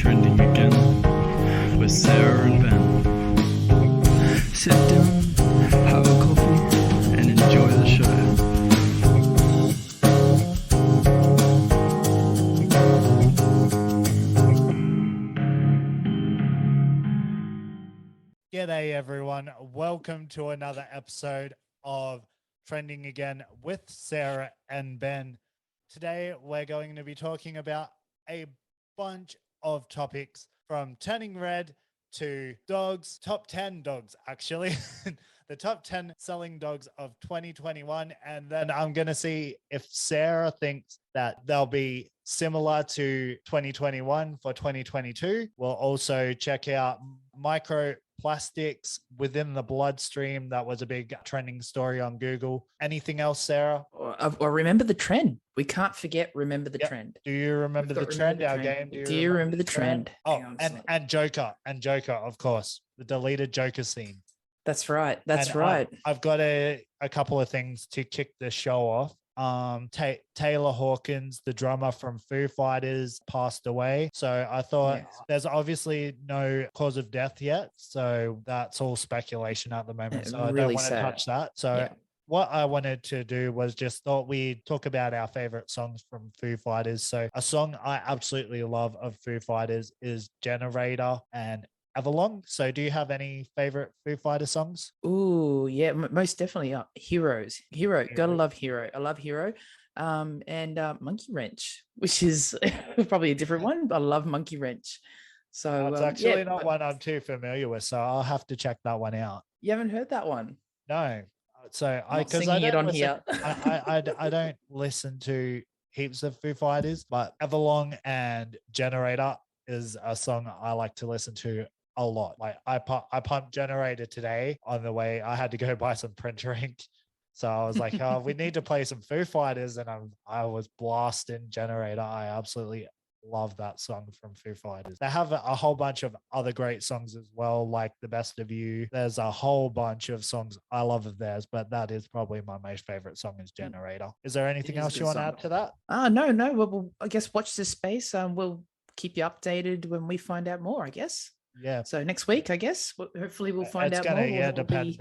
Trending again with Sarah and Ben. Sit down, have a coffee, and enjoy the show. G'day everyone, welcome to another episode of Trending Again with Sarah and Ben. Today we're going to be talking about a bunch of topics from turning red to dogs, top 10 dogs actually, the top 10 selling dogs of 2021. And then I'm going to see if Sarah thinks that they'll be similar to 2021 for 2022. We'll also check out microplastics within the bloodstream. That was a big trending story on Google. Anything else, Sarah? Or remember the trend. We can't forget remember the trend. Do you remember the trend? Our game. Do you remember the trend? Oh, and Joker, of course, the deleted Joker scene. That's right. That's right. I've got a couple of things to kick the show off. Taylor Hawkins, the drummer from Foo Fighters, passed away. So I thought there's obviously no cause of death yet. So that's all speculation at the moment. So really I don't want to touch that. So what I wanted to do was just thought we'd talk about our favorite songs from Foo Fighters. So a song I absolutely love of Foo Fighters is Generator and Everlong. So do you have any favorite Foo Fighter songs? Oh yeah, most definitely. Hero, gotta love Hero. I love Hero. And Monkey Wrench, which is probably a different one, but I love Monkey Wrench. So it's actually not one I'm too familiar with, so I'll have to check that one out. You haven't heard that one? No. So I don't listen to heaps of Foo Fighters, but Everlong and Generator is a song I like to listen to a lot. Like I pumped Generator today on the way. I had to go buy some printer ink. So I was like, oh, we need to play some Foo Fighters. And I was blasting Generator. I absolutely love that song from Foo Fighters. They have a whole bunch of other great songs as well, like The Best of You. There's a whole bunch of songs I love of theirs, but that is probably my most favorite song is Generator. Is there anything else you want to add to that? No. Well, I guess watch this space. We'll keep you updated when we find out more, I guess. Yeah. So next week, I guess, hopefully we'll find out more. It's going to depend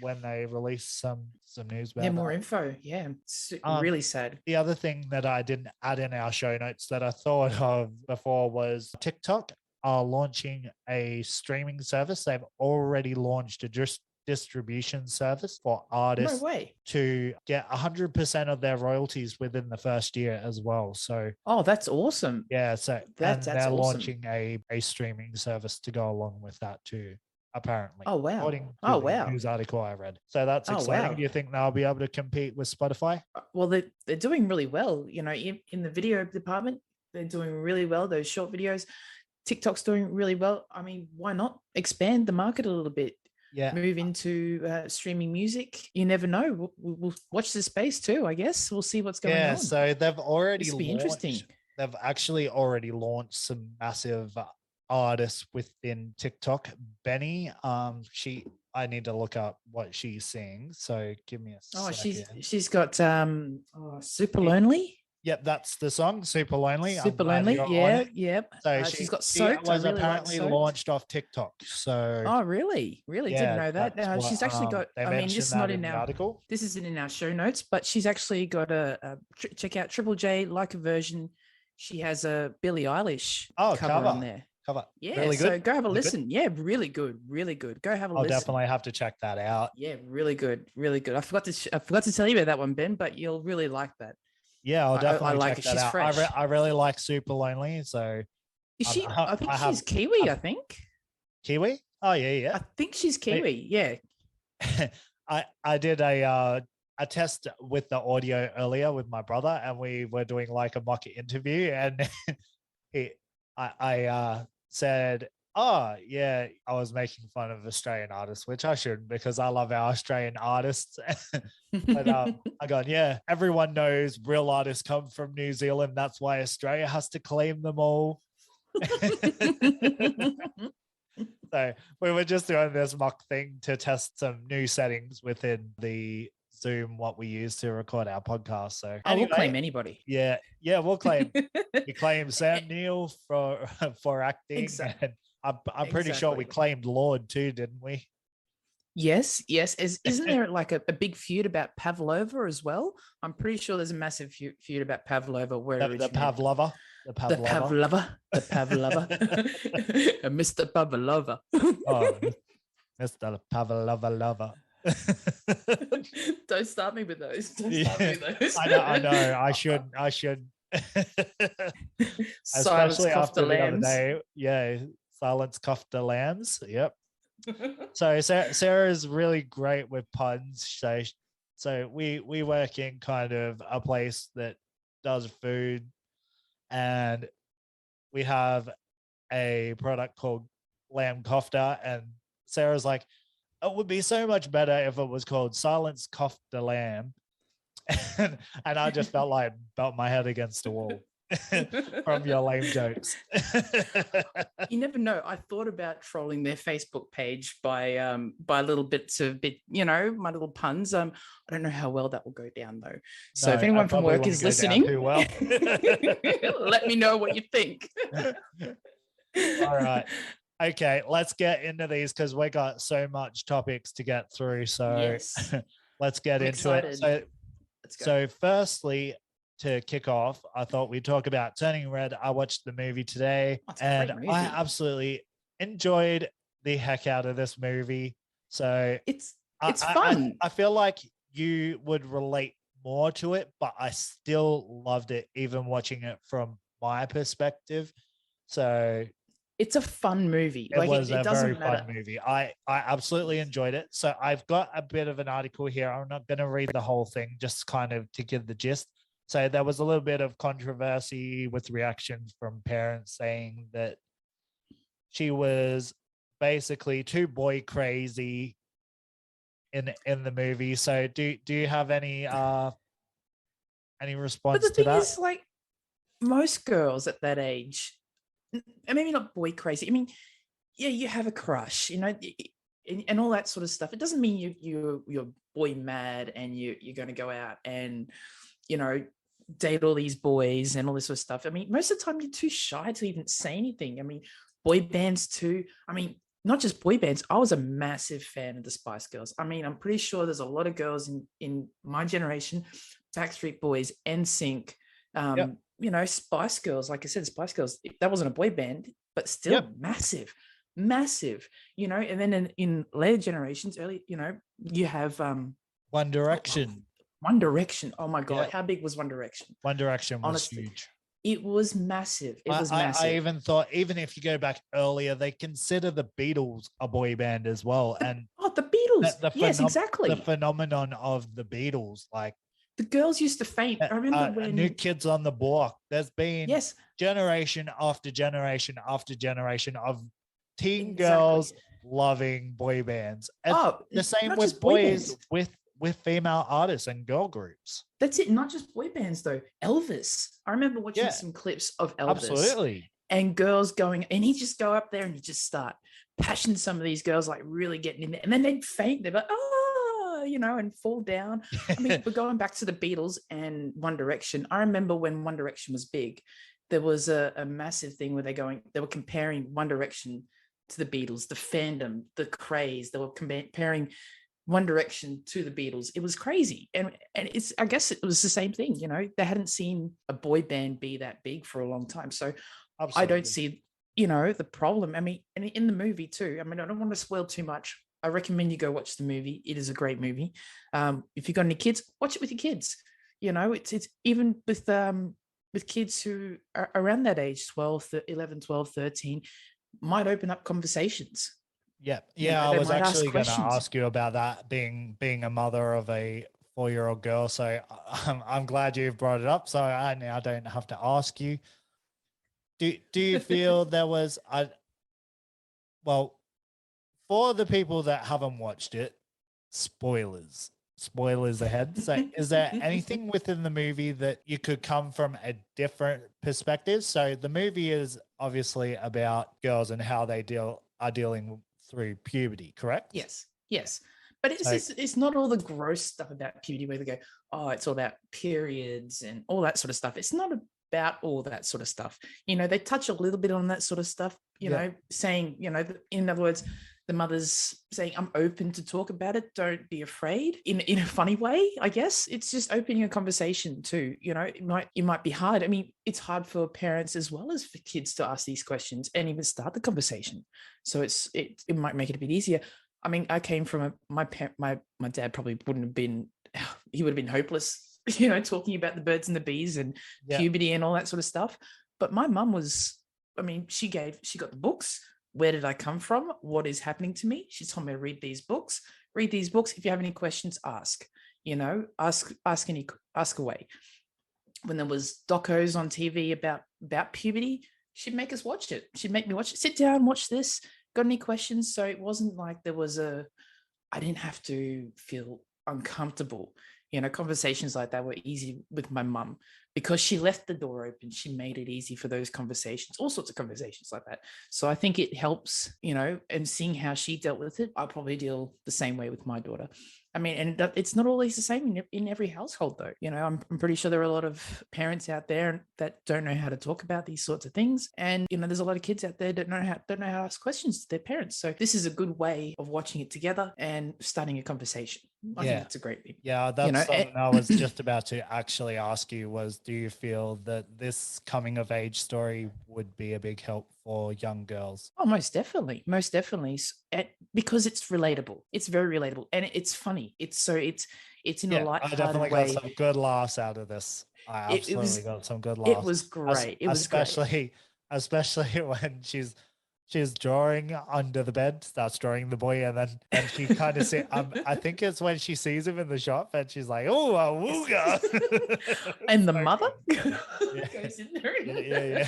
when they release some news about more info. Yeah. It's really sad. The other thing that I didn't add in our show notes that I thought of before was TikTok are launching a streaming service. They've already launched a distribution service for artists to get 100% of their royalties within the first year as well. So that's awesome. Yeah, so that's they're awesome. launching a streaming service to go along with that too, apparently. Oh wow. The news article I read. So that's exciting. Do you think they'll be able to compete with Spotify? Well, they're doing really well. You know, in the video department, they're doing really well. Those short videos, TikTok's doing really well. I mean, why not expand the market a little bit? Yeah, move into streaming music. You never know. We'll watch the space too, I guess. We'll see what's going on. Yeah, so they've already launched. Interesting. They've actually already launched some massive artists within TikTok. Benny, I need to look up what she sings. So give me a second. She's got Super Lonely. Yep, that's the song, Super Lonely. Super Lonely, yep. So she's got Soaked. She was apparently launched off TikTok. So really? Didn't know that. She's actually got, this is not in our article. This isn't in our show notes, but she's actually got check out Triple J, like a version. She has a Billie Eilish cover on there. Yeah, really good. So go have a listen. Yeah, really good. Go have a listen. I'll definitely have to check that out. Yeah, really good. I forgot to tell you about that one, Ben, but you'll really like that. Yeah, I'll definitely I like check it. She's that out. fresh. I really like Super Lonely. So is she? I think she's Kiwi. I think Kiwi. Oh yeah. I think she's Kiwi. Yeah. I did a test with the audio earlier with my brother, and we were doing like a mock interview, and I said, oh yeah, I was making fun of Australian artists, which I shouldn't because I love our Australian artists. But I go, yeah, everyone knows real artists come from New Zealand. That's why Australia has to claim them all. So we were just doing this mock thing to test some new settings within the Zoom what we use to record our podcast. So I will claim anybody. Yeah, we'll claim. We claim Sam Neill for acting, Exactly. and I'm pretty sure we claimed Lord too, didn't we? Yes. Isn't there like a big feud about Pavlova as well? I'm pretty sure there's a massive feud about Pavlova. Where the Pavlova. The Pavlova. Mr. Pavlova. Oh, Mr. Pavlova lover. Don't start me with those. I know. I should. Especially after the other day. Yeah, Silence Cuffed the Lambs. Yep. So Sarah is really great with puns. So we work in kind of a place that does food, and we have a product called lamb kofta, and Sarah's like, it would be so much better if it was called Silence Cuffed the Lamb. And I just felt my head against the wall from your lame jokes. You never know. I thought about trolling their Facebook page by little bits of my little puns. I don't know how well that will go down though. So if anyone from work is listening, well. let me know what you think. All right. Okay, let's get into these because we got so much topics to get through. So yes. Let's get into it. So firstly, to kick off, I thought we'd talk about Turning Red. I watched the movie today, and I absolutely enjoyed the heck out of this movie. So it's fun. I feel like you would relate more to it, but I still loved it, even watching it from my perspective. So it's a fun movie. It was a very fun movie. I absolutely enjoyed it. So I've got a bit of an article here. I'm not going to read the whole thing, just kind of to give the gist. So there was a little bit of controversy with reactions from parents saying that she was basically too boy crazy in the movie. So do you have any response to that? But the thing is, like, most girls at that age, maybe not boy crazy. I mean, yeah, you have a crush, and all that sort of stuff. It doesn't mean you're boy mad and you're going to go out and, date all these boys and all this sort of stuff. I mean, most of the time you're too shy to even say anything. I mean, boy bands too. I mean, not just boy bands. I was a massive fan of the Spice Girls. I mean, I'm pretty sure there's a lot of girls in my generation, Backstreet Boys, NSYNC, Spice Girls. Like I said, Spice Girls, that wasn't a boy band, but still massive. And then in later generations, you have One Direction. One Direction. Oh my God. How big was One Direction? One Direction was huge. It was massive. Massive. I even thought, even if you go back earlier, they consider the Beatles a boy band as well. The Beatles. Yes, exactly. The phenomenon of the Beatles, like, the girls used to faint. I remember when New Kids on the Block. There's been generation after generation after generation of teen girls loving boy bands. And the same with boys with female artists and girl groups. That's it. Not just boy bands though. Elvis. I remember watching some clips of Elvis. Absolutely. And girls going, and he'd just go up there and he'd just start passion some of these girls, like really getting in there, and then they'd faint. They'd be like, and fall down. I mean, we're going back to the Beatles and One Direction. I remember when One Direction was big, there was a massive thing where they were comparing One Direction to the Beatles, the fandom, the craze. They were comparing One Direction to the Beatles. It was crazy. And I guess it was the same thing, they hadn't seen a boy band be that big for a long time. So absolutely. I don't see, the problem. I mean, and in the movie too, I mean, I don't want to spoil too much. I recommend you go watch the movie. It is a great movie. If you've got any kids, watch it with your kids. It's even with kids who are around that age, 11, 12, 13, might open up conversations. Yeah. I was actually going to ask you about that, being a mother of a 4-year-old girl. So I'm glad you've brought it up. So I now don't have to ask you. Do you feel there was for the people that haven't watched it, spoilers ahead. So is there anything within the movie that you could come from a different perspective? So the movie is obviously about girls and how they are dealing through puberty, correct? Yes. But it's not all the gross stuff about puberty where they go, oh, it's all about periods and all that sort of stuff. It's not about all that sort of stuff. They touch a little bit on that sort of stuff, saying, in other words, the mother's saying, I'm open to talk about it. Don't be afraid in a funny way, I guess. It's just opening a conversation too. It might be hard. I mean, it's hard for parents as well as for kids to ask these questions and even start the conversation. So it might make it a bit easier. I mean, I came from my dad probably wouldn't have been, he would have been hopeless, talking about the birds and the bees and puberty and all that sort of stuff. But my mum was, I mean, she got the books. Where did I come from? What is happening to me? She told me to read these books. Read these books. If you have any questions, ask. Ask away. When there was docos on TV about puberty, she'd make us watch it. She'd make me watch it. Sit down, watch this. Got any questions? So it wasn't like I didn't have to feel uncomfortable. Conversations like that were easy with my mum because she left the door open. She made it easy for those conversations, all sorts of conversations like that. So I think it helps, and seeing how she dealt with it, I'll probably deal the same way with my daughter. I mean, and it's not always the same in every household, though. I'm pretty sure there are a lot of parents out there that don't know how to talk about these sorts of things, and there's a lot of kids out there that don't know how to ask questions to their parents. So this is a good way of watching it together and starting a conversation. I think it's a great thing. Yeah, that's something I was just about to actually ask you was, do you feel that this coming of age story would be a big help for young girls? Oh, most definitely. Because it's relatable. It's very relatable and it's funny. It's in a light-hearted way. I definitely got some good laughs out of this. I absolutely got some good laughs. It was great. Especially when she's drawing under the bed, starts drawing the boy, and then she kind of I think it's when she sees him in the shop and she's like, oh, a wooga. And the mother goes in there. Yeah.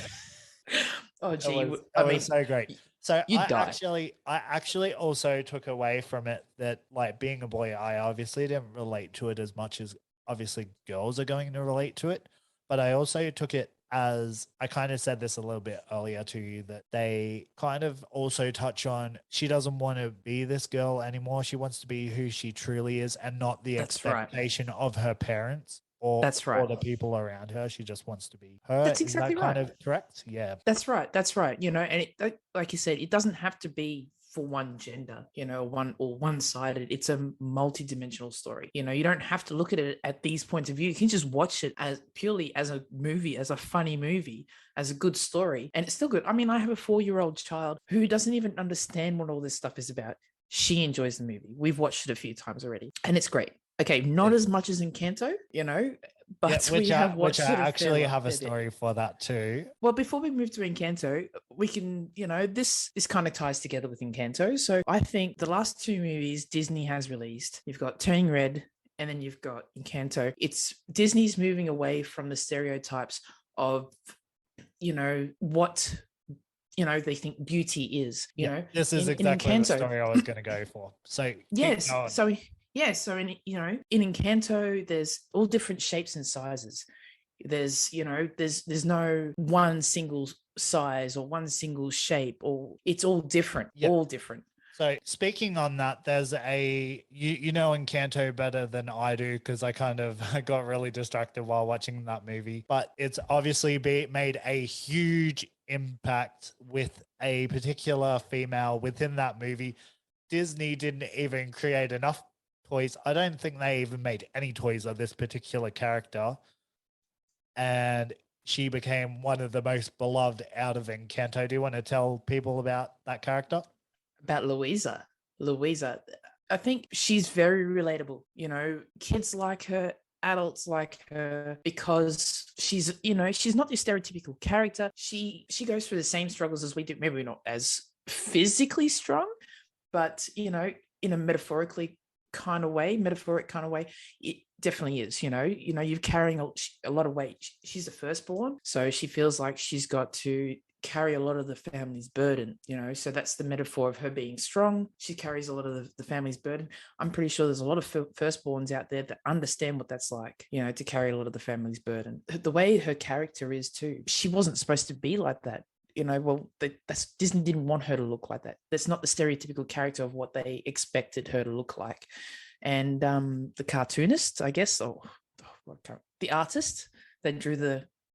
Oh, gee. It was so great. So I actually also took away from it that, like, being a boy, I obviously didn't relate to it as much as obviously girls are going to relate to it. But I also took it as, I kind of said this a little bit earlier to you, that they kind of also touch on, she doesn't want to be this girl anymore. She wants to be who she truly is and not the expectation of her parents or the people around her. She just wants to be her. That's exactly right. Kind of correct? Yeah. That's right. And like you said, it doesn't have to be for one gender, one-sided. It's a multi-dimensional story. You don't have to look at it at these points of view. You can just watch it as purely as a movie, as a funny movie, as a good story, and it's still good. I mean, I have a 4-year-old child who doesn't even understand what all this stuff is about. She enjoys the movie. We've watched it a few times already, and it's great. Okay, not as much as Encanto, but which I actually have a story for that too. Well, before we move to Encanto, we can, this kind of ties together with Encanto. So I think the last 2 movies Disney has released, you've got Turning Red and then you've got Encanto. It's Disney's moving away from the stereotypes of, what they think beauty is. This is exactly the story I was going to go for. So yes, so in Encanto, there's all different shapes and sizes. There's no one single size or one single shape, or it's all different, all different. So speaking on that, there's you know Encanto better than I do because I got really distracted while watching that movie. But it's obviously made a huge impact with a particular female within that movie. Disney didn't even create enough toys. I don't think they even made any toys of this particular character. And she became one of the most beloved out of Encanto. Do you want to tell people about that character? About Louisa. I think she's very relatable. Kids like her, adults like her, because she's not your stereotypical character. She goes through the same struggles as we do. Maybe not as physically strong, but in a metaphoric kind of way, it definitely is. You're carrying a lot of weight. She's the firstborn, so she feels like she's got to carry a lot of the family's burden, so that's the metaphor of her being strong. She carries a lot of the family's burden. I'm pretty sure there's a lot of firstborns out there that understand what that's like, to carry a lot of the family's burden. The way her character is too, she wasn't supposed to be like that. well, that's Disney didn't want her to look like that. That's not the stereotypical character of what they expected her to look like. And the cartoonist, I guess, the artist that drew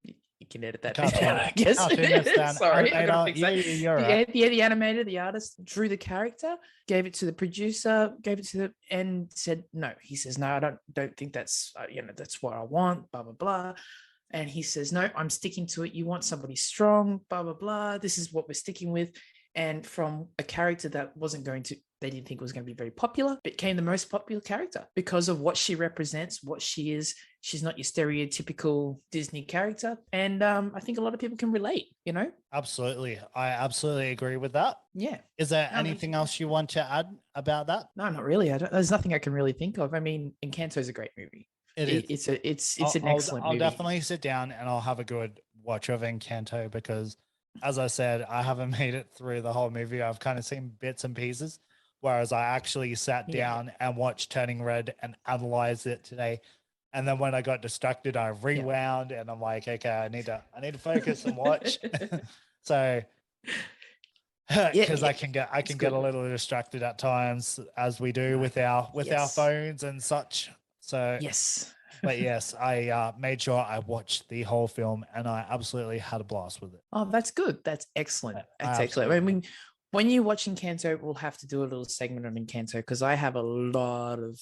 you can edit that, I guess. Sorry, I gotta fix that. The animator, the artist drew the character, gave it to the producer, and said no. He says, no, I don't think that's that's what I want. Blah blah blah. And he says, no, I'm sticking to it. You want somebody strong, blah, blah, blah. This is what we're sticking with. And from a character that they didn't think was going to be very popular, became the most popular character because of what she represents, what she is. She's not your stereotypical Disney character. And I think a lot of people can relate, Absolutely. I absolutely agree with that. Yeah. Is there anything else you want to add about that? No, not really. There's nothing I can really think of. I mean, Encanto is a great movie. It's an excellent movie. I'll definitely sit down and I'll have a good watch of Encanto because, as I said, I haven't made it through the whole movie. I've kind of seen bits and pieces, whereas I actually sat down and watched Turning Red and analyzed it today. And then when I got distracted, I rewound and I'm like, okay, I need to focus and watch. So, because I can get a little distracted at times, as we do with our phones and such. So yes, but yes, I made sure I watched the whole film and I absolutely had a blast with it. Oh, that's good. That's excellent. That's excellent. I mean, when you watch Encanto, we'll have to do a little segment on Encanto because I have a lot of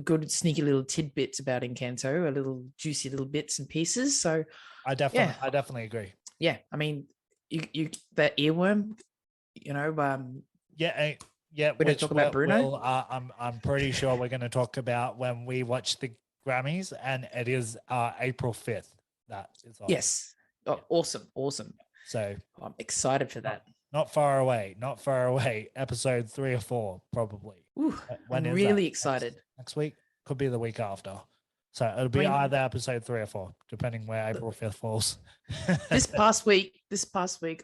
good sneaky little tidbits about Encanto, a little juicy little bits and pieces. So I definitely agree. Yeah, I mean, you that earworm, Yeah, we don't talk about Bruno. I'm pretty sure we're going to talk about when we watch the Grammys, and it is April 5th. That is on. Yes. Oh, awesome. So I'm excited for that. Not far away. Episode 3 or 4, probably. Ooh, I'm really excited. Next week? Could be the week after. So it'll be either episode 3 or 4, depending where April 5th falls. This past week,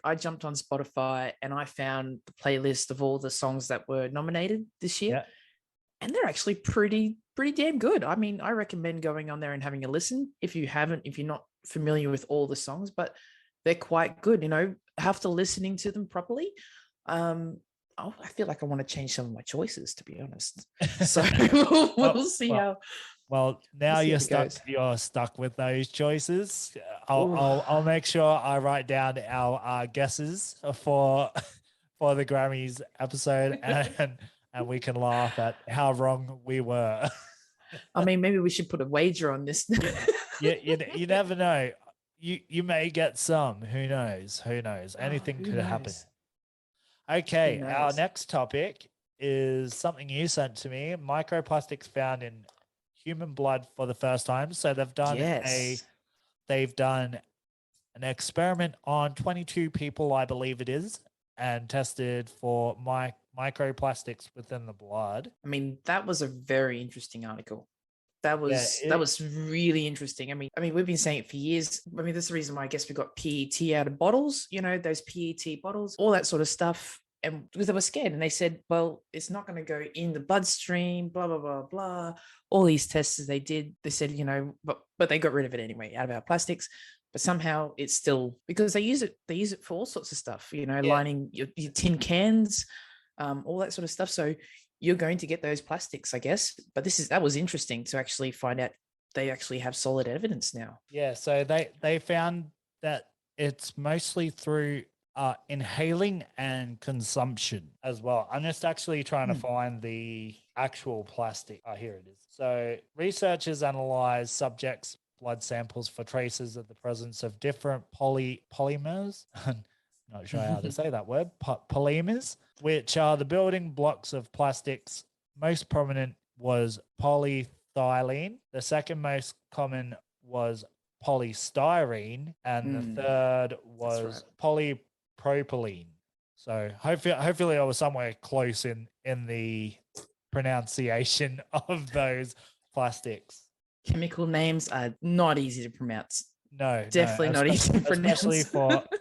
I jumped on Spotify and I found the playlist of all the songs that were nominated this year. Yeah. And they're actually pretty damn good. I mean, I recommend going on there and having a listen if you're not familiar with all the songs, but they're quite good. After listening to them properly, I feel like I want to change some of my choices, to be honest. So we'll see how. Well, now you're stuck with those choices. I'll make sure I write down our guesses for the Grammys episode, and we can laugh at how wrong we were. I mean, maybe we should put a wager on this. You never know. You may get some. Who knows? Anything could happen. Okay, our next topic is something you sent to me. Microplastics found in human blood for the first time. So they've done an experiment on 22 people, I believe it is, and tested for microplastics within the blood. I mean, that was a very interesting article. That was really interesting. I mean, we've been saying it for years. I mean, that's the reason why I guess we got PET out of bottles, those PET bottles, all that sort of stuff. And because they were scared and they said, well, it's not going to go in the bloodstream, blah, blah, blah, blah. All these tests they did, they said, but they got rid of it anyway out of our plastics. But somehow it's still, because they use it for all sorts of stuff, lining your tin cans, all that sort of stuff. So you're going to get those plastics, I guess. But that was interesting to actually find out they actually have solid evidence now. Yeah. So they found that it's mostly through inhaling and consumption as well. I'm just actually trying to find the actual plastic. Here it is. So researchers analyzed subjects' blood samples for traces of the presence of different polymers. Not sure how to say that word. Polymers, which are the building blocks of plastics. Most prominent was polyethylene. The second most common was polystyrene, and the third was polypropylene. So hopefully I was somewhere close in the pronunciation of those plastics. Chemical names are not easy to pronounce. No, definitely not easy to pronounce.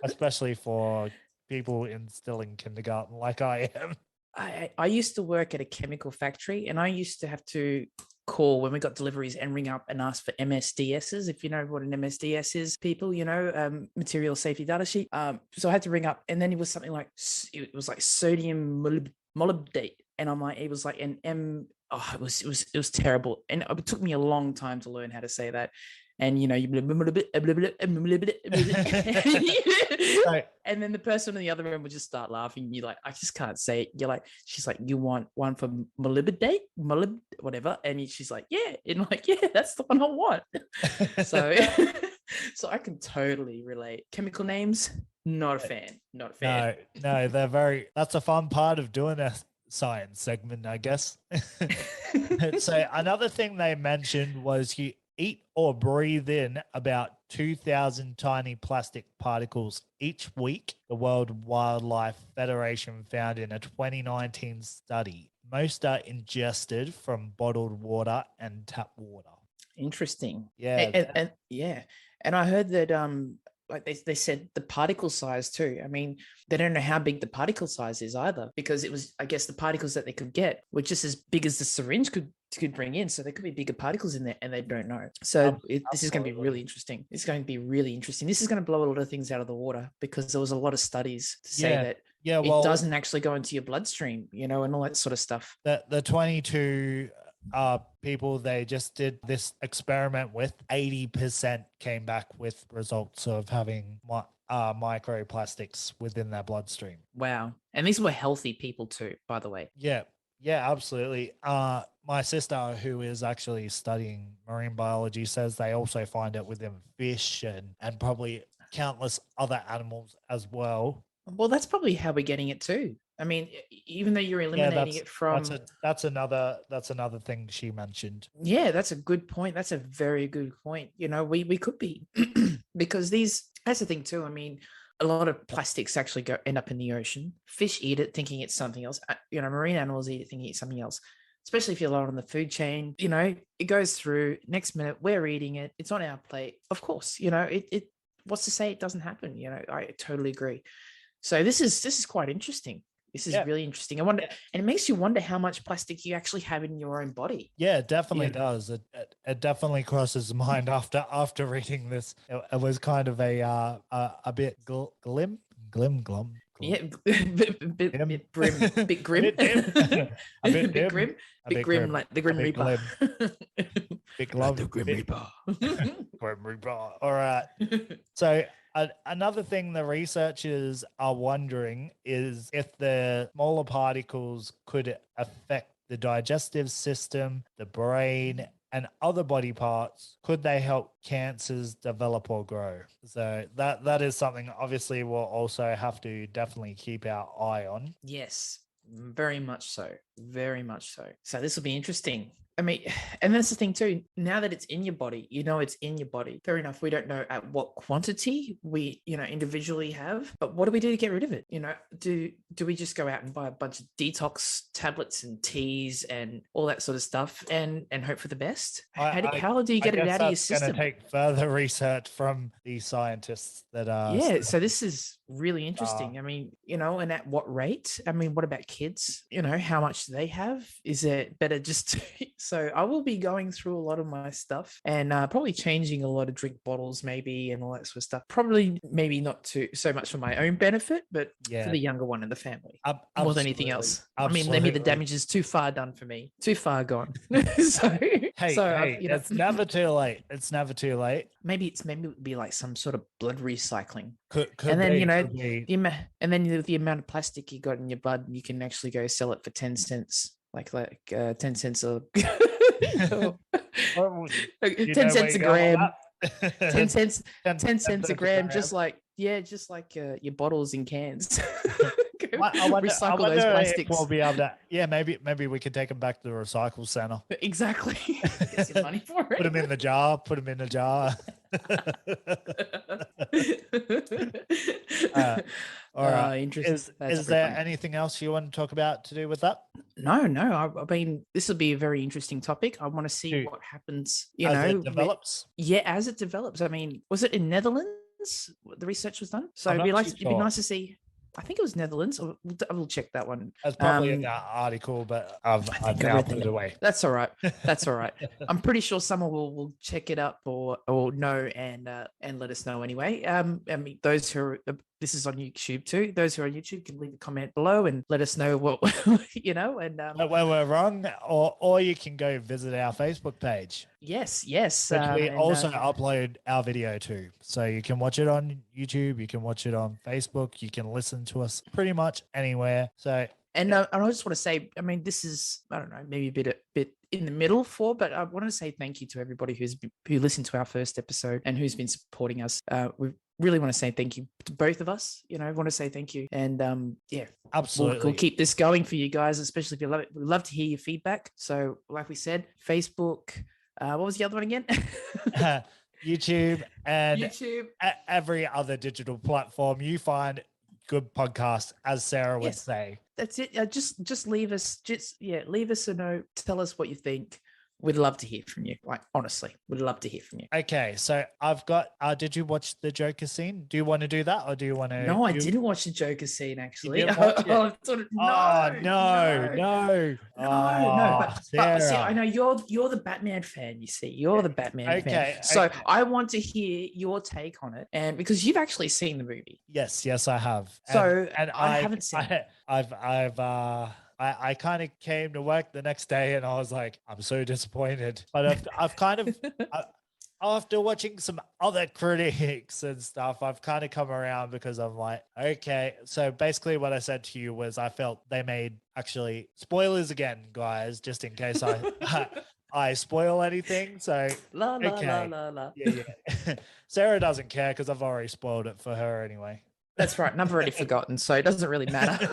Especially for people still in kindergarten like I am. I used to work at a chemical factory, and I used to have to call when we got deliveries and ring up and ask for MSDSs. If you know what an MSDS is, people, material safety data sheet. So I had to ring up, and then it was something like, it was like sodium molybdate, and I'm like, it was like an M. Oh, it was terrible, and it took me a long time to learn how to say that. And and then the person on the other end would just start laughing. You're like, I just can't say it. You're like, she's like, you want one for molybdate, whatever, and she's like, yeah, and I'm like, yeah, that's the one I want. So so I can totally relate. Chemical names, not a fan. No, that's a fun part of doing a science segment, I guess. So another thing they mentioned was you eat or breathe in about 2,000 tiny plastic particles each week, the World Wildlife Federation found in a 2019 study. Most are ingested from bottled water and tap water. Interesting. Yeah. And I heard that like they said the particle size too. I mean, they don't know how big the particle size is either, because it was, I guess, the particles that they could get were just as big as the syringe could bring in. So there could be bigger particles in there, and they don't know. So this is going to be really interesting. It's going to be really interesting. This is going to blow a lot of things out of the water, because there was a lot of studies to say that it doesn't actually go into your bloodstream, and all that sort of stuff. The 22 people they just did this experiment with, 80% came back with results of having microplastics within their bloodstream. Wow. And these were healthy people too, by the way. Yeah, absolutely. My sister, who is actually studying marine biology, says they also find it within fish and probably countless other animals as well. Well, that's probably how we're getting it too. I mean, even though you're eliminating it from... That's another thing she mentioned. Yeah, that's a good point. That's a very good point. We could be, because that's the thing too. I mean, a lot of plastics actually end up in the ocean. Fish eat it thinking it's something else. Marine animals eat it thinking it's something else, especially if you're low on the food chain. It goes through, next minute we're eating it. It's on our plate. Of course, it what's to say it doesn't happen? I totally agree. So this is quite interesting. This is really interesting. I wonder, and it makes you wonder how much plastic you actually have in your own body. Yeah, it definitely does. It definitely crosses the mind after reading this. It was kind of a bit glum. Yeah, bit grim. A bit grim, like the Grim Reaper. Big glum. The Grim Reaper. Grim Reaper. All right. So another thing the researchers are wondering is if the smaller particles could affect the digestive system, the brain, and other body parts. Could they help cancers develop or grow? So that is something obviously we'll also have to definitely keep our eye on. Yes, very much so. Very much so. So this will be interesting. I mean, and that's the thing too. Now that it's in your body, it's in your body. Fair enough. We don't know at what quantity we, individually have, but what do we do to get rid of it? Do we just go out and buy a bunch of detox tablets and teas and all that sort of stuff and hope for the best? How do you get it out of your system? It's going to take further research from these scientists that are. Yeah. So this is really interesting. I mean, and at what rate? I mean, what about kids? How much do they have? Is it better just to... So I will be going through a lot of my stuff and probably changing a lot of drink bottles maybe and all that sort of stuff. Probably maybe not so much for my own benefit, but for the younger one in the family more than anything else. Absolutely. I mean, maybe the damage is too far done for me, too far gone. It's never too late. It's never too late. Maybe it would be like some sort of blood recycling. And then the amount of plastic you got in your blood, you can actually go sell it for 10 cents. Like 10 cents a 10 cents a gram. 10 cents a gram, just like your bottles and cans. I wonder recycle those plastics. We'll be able to, maybe we could take them back to the recycle center. Exactly. Get some money for it. Put them in the jar. All right. Interesting. Is there anything else you want to talk about to do with that? No. I mean, this will be a very interesting topic. I want to see what happens. As it develops. As it develops. I mean, was it in Netherlands the research was done? So it'd be nice to see. I think it was Netherlands. I will check that one. That's probably in that article, but I've now put it away. That's all right. That's all right. I'm pretty sure someone will check it up or know and let us know anyway. I mean, those who are, this is on YouTube too. Those who are on YouTube can leave a comment below and let us know what and when we're wrong, or you can go visit our Facebook page. Yes. Which we also upload our video to. So you can watch it on YouTube, you can watch it on Facebook, you can listen to us pretty much anywhere. So and I just want to say, I mean, this is, I don't know, maybe a bit in the middle but I want to say thank you to everybody who listened to our first episode and who's been supporting us. We really want to say thank you to both of us. I want to say thank you. And yeah, absolutely. We'll keep this going for you guys, especially if you love it. We'd love to hear your feedback. So like we said, Facebook, what was the other one again? YouTube and every other digital platform you find good podcast, as Sarah would say. That's it. Just leave us leave us a note. Tell us what you think. We'd love to hear from you. Like, honestly, we'd love to hear from you. Okay, so I've got, did you watch the Joker scene? Do you want to do that, or do you want to? No, I didn't watch the Joker scene, actually. No. But see, I know you're the Batman fan, you see. You're the Batman fan. So I want to hear your take on it, and because you've actually seen the movie. Yes, I have. And I haven't seen it. I kind of came to work the next day and I was like, I'm so disappointed. But I've kind of, after watching some other critics and stuff, I've kind of come around because I'm like, okay. So basically what I said to you was I felt they made, actually, spoilers again, guys, just in case I spoil anything. So, la. Yeah. Sarah doesn't care because I've already spoiled it for her anyway. That's right. And I've already forgotten, so it doesn't really matter.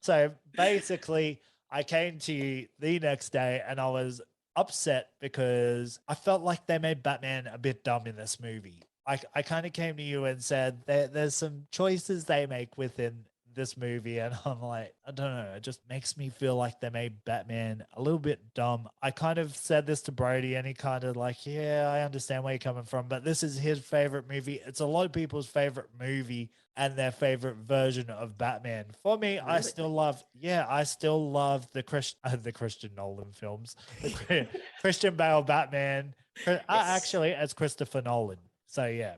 So basically, I came to you the next day and I was upset because I felt like they made Batman a bit dumb in this movie. I kind of came to you and said there's some choices they make within this movie, and I'm like, I don't know, it just makes me feel like they made Batman a little bit dumb. I kind of said this to Brody and he kind of like, yeah, I understand where you're coming from, but this is his favorite movie. It's a lot of people's favorite movie and their favorite version of Batman. For me, really? I still love the Christian Nolan films, the Christian Bale Batman. Yes. Actually, it's Christopher Nolan. So yeah,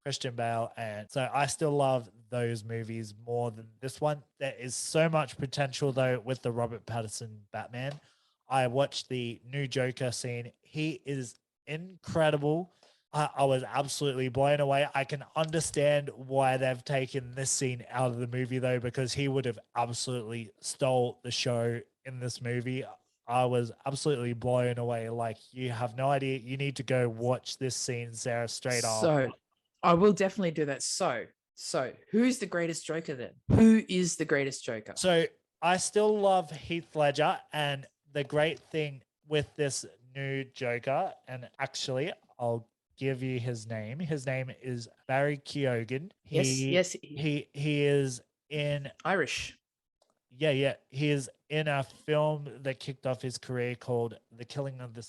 Christian Bale. And so I still love those movies more than this one. There is so much potential though with the Robert Pattinson Batman. I watched the new Joker scene. He is incredible. I was absolutely blown away. I can understand why they've taken this scene out of the movie though, because he would have absolutely stole the show in this movie. I was absolutely blown away. Like, you have no idea. You need to go watch this scene, Sarah, straight off. So I will definitely do that. So who's the greatest Joker then? Who is the greatest Joker? So I still love Heath Ledger, and the great thing with this new Joker, and actually I'll give you his name. His name is Barry Keoghan. Yes. He is in Irish. Yeah. He is in a film that kicked off his career called The Killing of the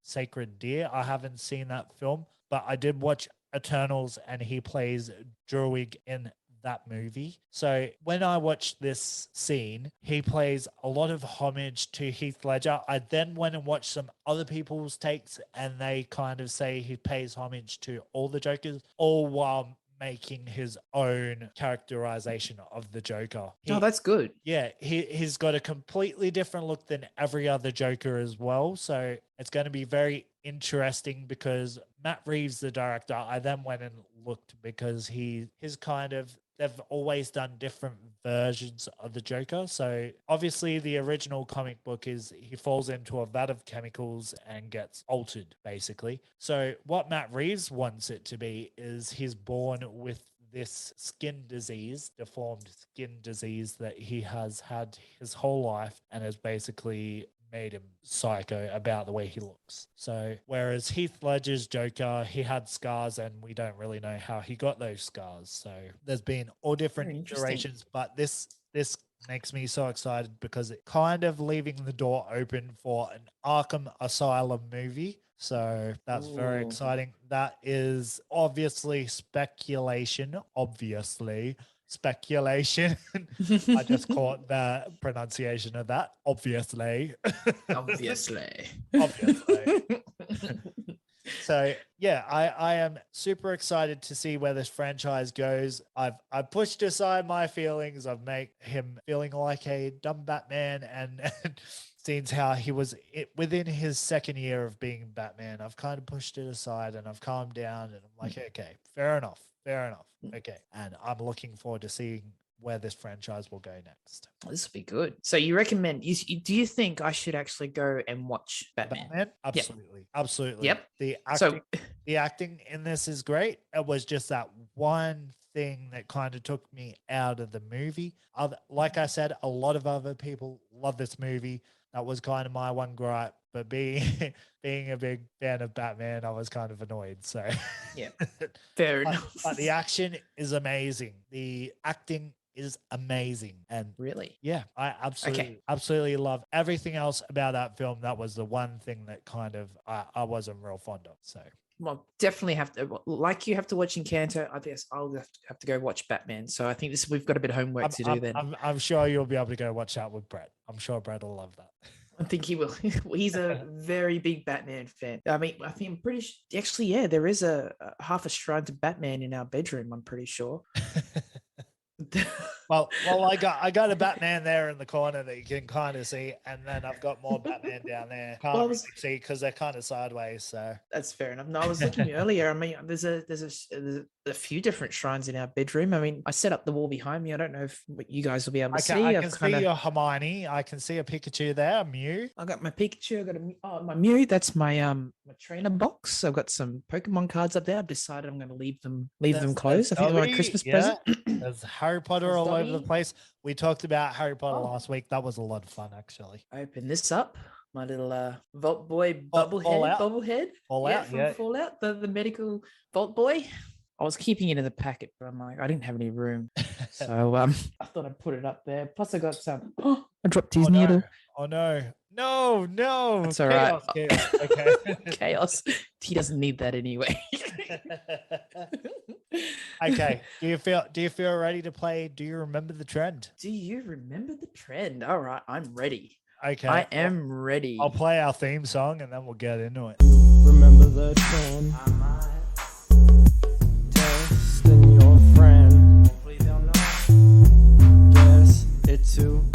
Sacred Deer. I haven't seen that film, but I did watch Eternals, and he plays Druig in that movie. So when I watched this scene, he plays a lot of homage to Heath Ledger. I then went and watched some other people's takes, and they kind of say he pays homage to all the Jokers, all while making his own characterization of the Joker. That's good. Yeah, he's got a completely different look than every other Joker as well. So it's going to be very interesting because Matt Reeves, the director, I then went and looked because they've always done different versions of the Joker. So obviously the original comic book is he falls into a vat of chemicals and gets altered, basically. So what Matt Reeves wants it to be is he's born with this deformed skin disease that he has had his whole life, and has basically made him psycho about the way he looks. So whereas Heath Ledger's Joker, he had scars, and we don't really know how he got those scars. So there's been all different iterations, but this makes me so excited because it kind of leaving the door open for an Arkham Asylum movie. So that's very Ooh. exciting. That is obviously speculation. I just caught the pronunciation of that. Obviously. Obviously. Obviously. So yeah, I am super excited to see where this franchise goes. I've pushed aside my feelings. I've made him feeling like a dumb Batman, and since how he was within his second year of being Batman, I've kind of pushed it aside and I've calmed down, and I'm like, okay, fair enough. Okay, and I'm looking forward to seeing where this franchise will go next. This will be good. So you recommend? Do you think I should actually go and watch Batman? Absolutely, absolutely. Yep. The acting in this is great. It was just that one thing that kind of took me out of the movie. Like I said, a lot of other people love this movie. That was kind of my one gripe. But being a big fan of Batman, I was kind of annoyed. So yeah, fair enough. But the action is amazing. The acting is amazing. And really, yeah, I absolutely love everything else about that film. That was the one thing that kind of I wasn't real fond of. So well, definitely have to, like you have to watch Encanto. I guess I'll have to go watch Batman. So I think we've got a bit of homework to do then. I'm sure you'll be able to go watch that with Brett. I'm sure Brett will love that. I think he will. He's a very big Batman fan. I think I'm pretty sure. Actually, yeah, there is a half a shrine to Batman in our bedroom. I'm pretty sure. Well, I got a Batman there in the corner that you can kind of see, and then I've got more Batman down there. Can't really see because they're kind of sideways. So that's fair enough. No, I was looking earlier. I mean, there's a few different shrines in our bedroom. I mean, I set up the wall behind me. I don't know if you guys will be able to see. I can see your Hermione. I can see a Pikachu there, a Mew. I got my Pikachu. I got my Mew. That's my my trainer box. I've got some Pokemon cards up there. I've decided I'm going to leave them closed. I think they're my Christmas present. There's Harry Potter all over the place. We talked about Harry Potter last week. That was a lot of fun, actually. Open this up. My little Vault Boy bobblehead. Fallout, from Fallout. The medical Vault Boy. I was keeping it in the packet, but I'm like, I didn't have any room. So I thought I'd put it up there. Plus I got some. Oh, I dropped his needle. Oh no. No. That's all right. Chaos. Okay. Chaos. He doesn't need that anyway. Okay. Do you feel ready to play? Do you remember the trend? Do you remember the trend? All right, I'm ready. Okay. I am ready. I'll play our theme song and then we'll get into it. Remember the trend. Testing your friend. Hopefully they'll know. Guess it to win.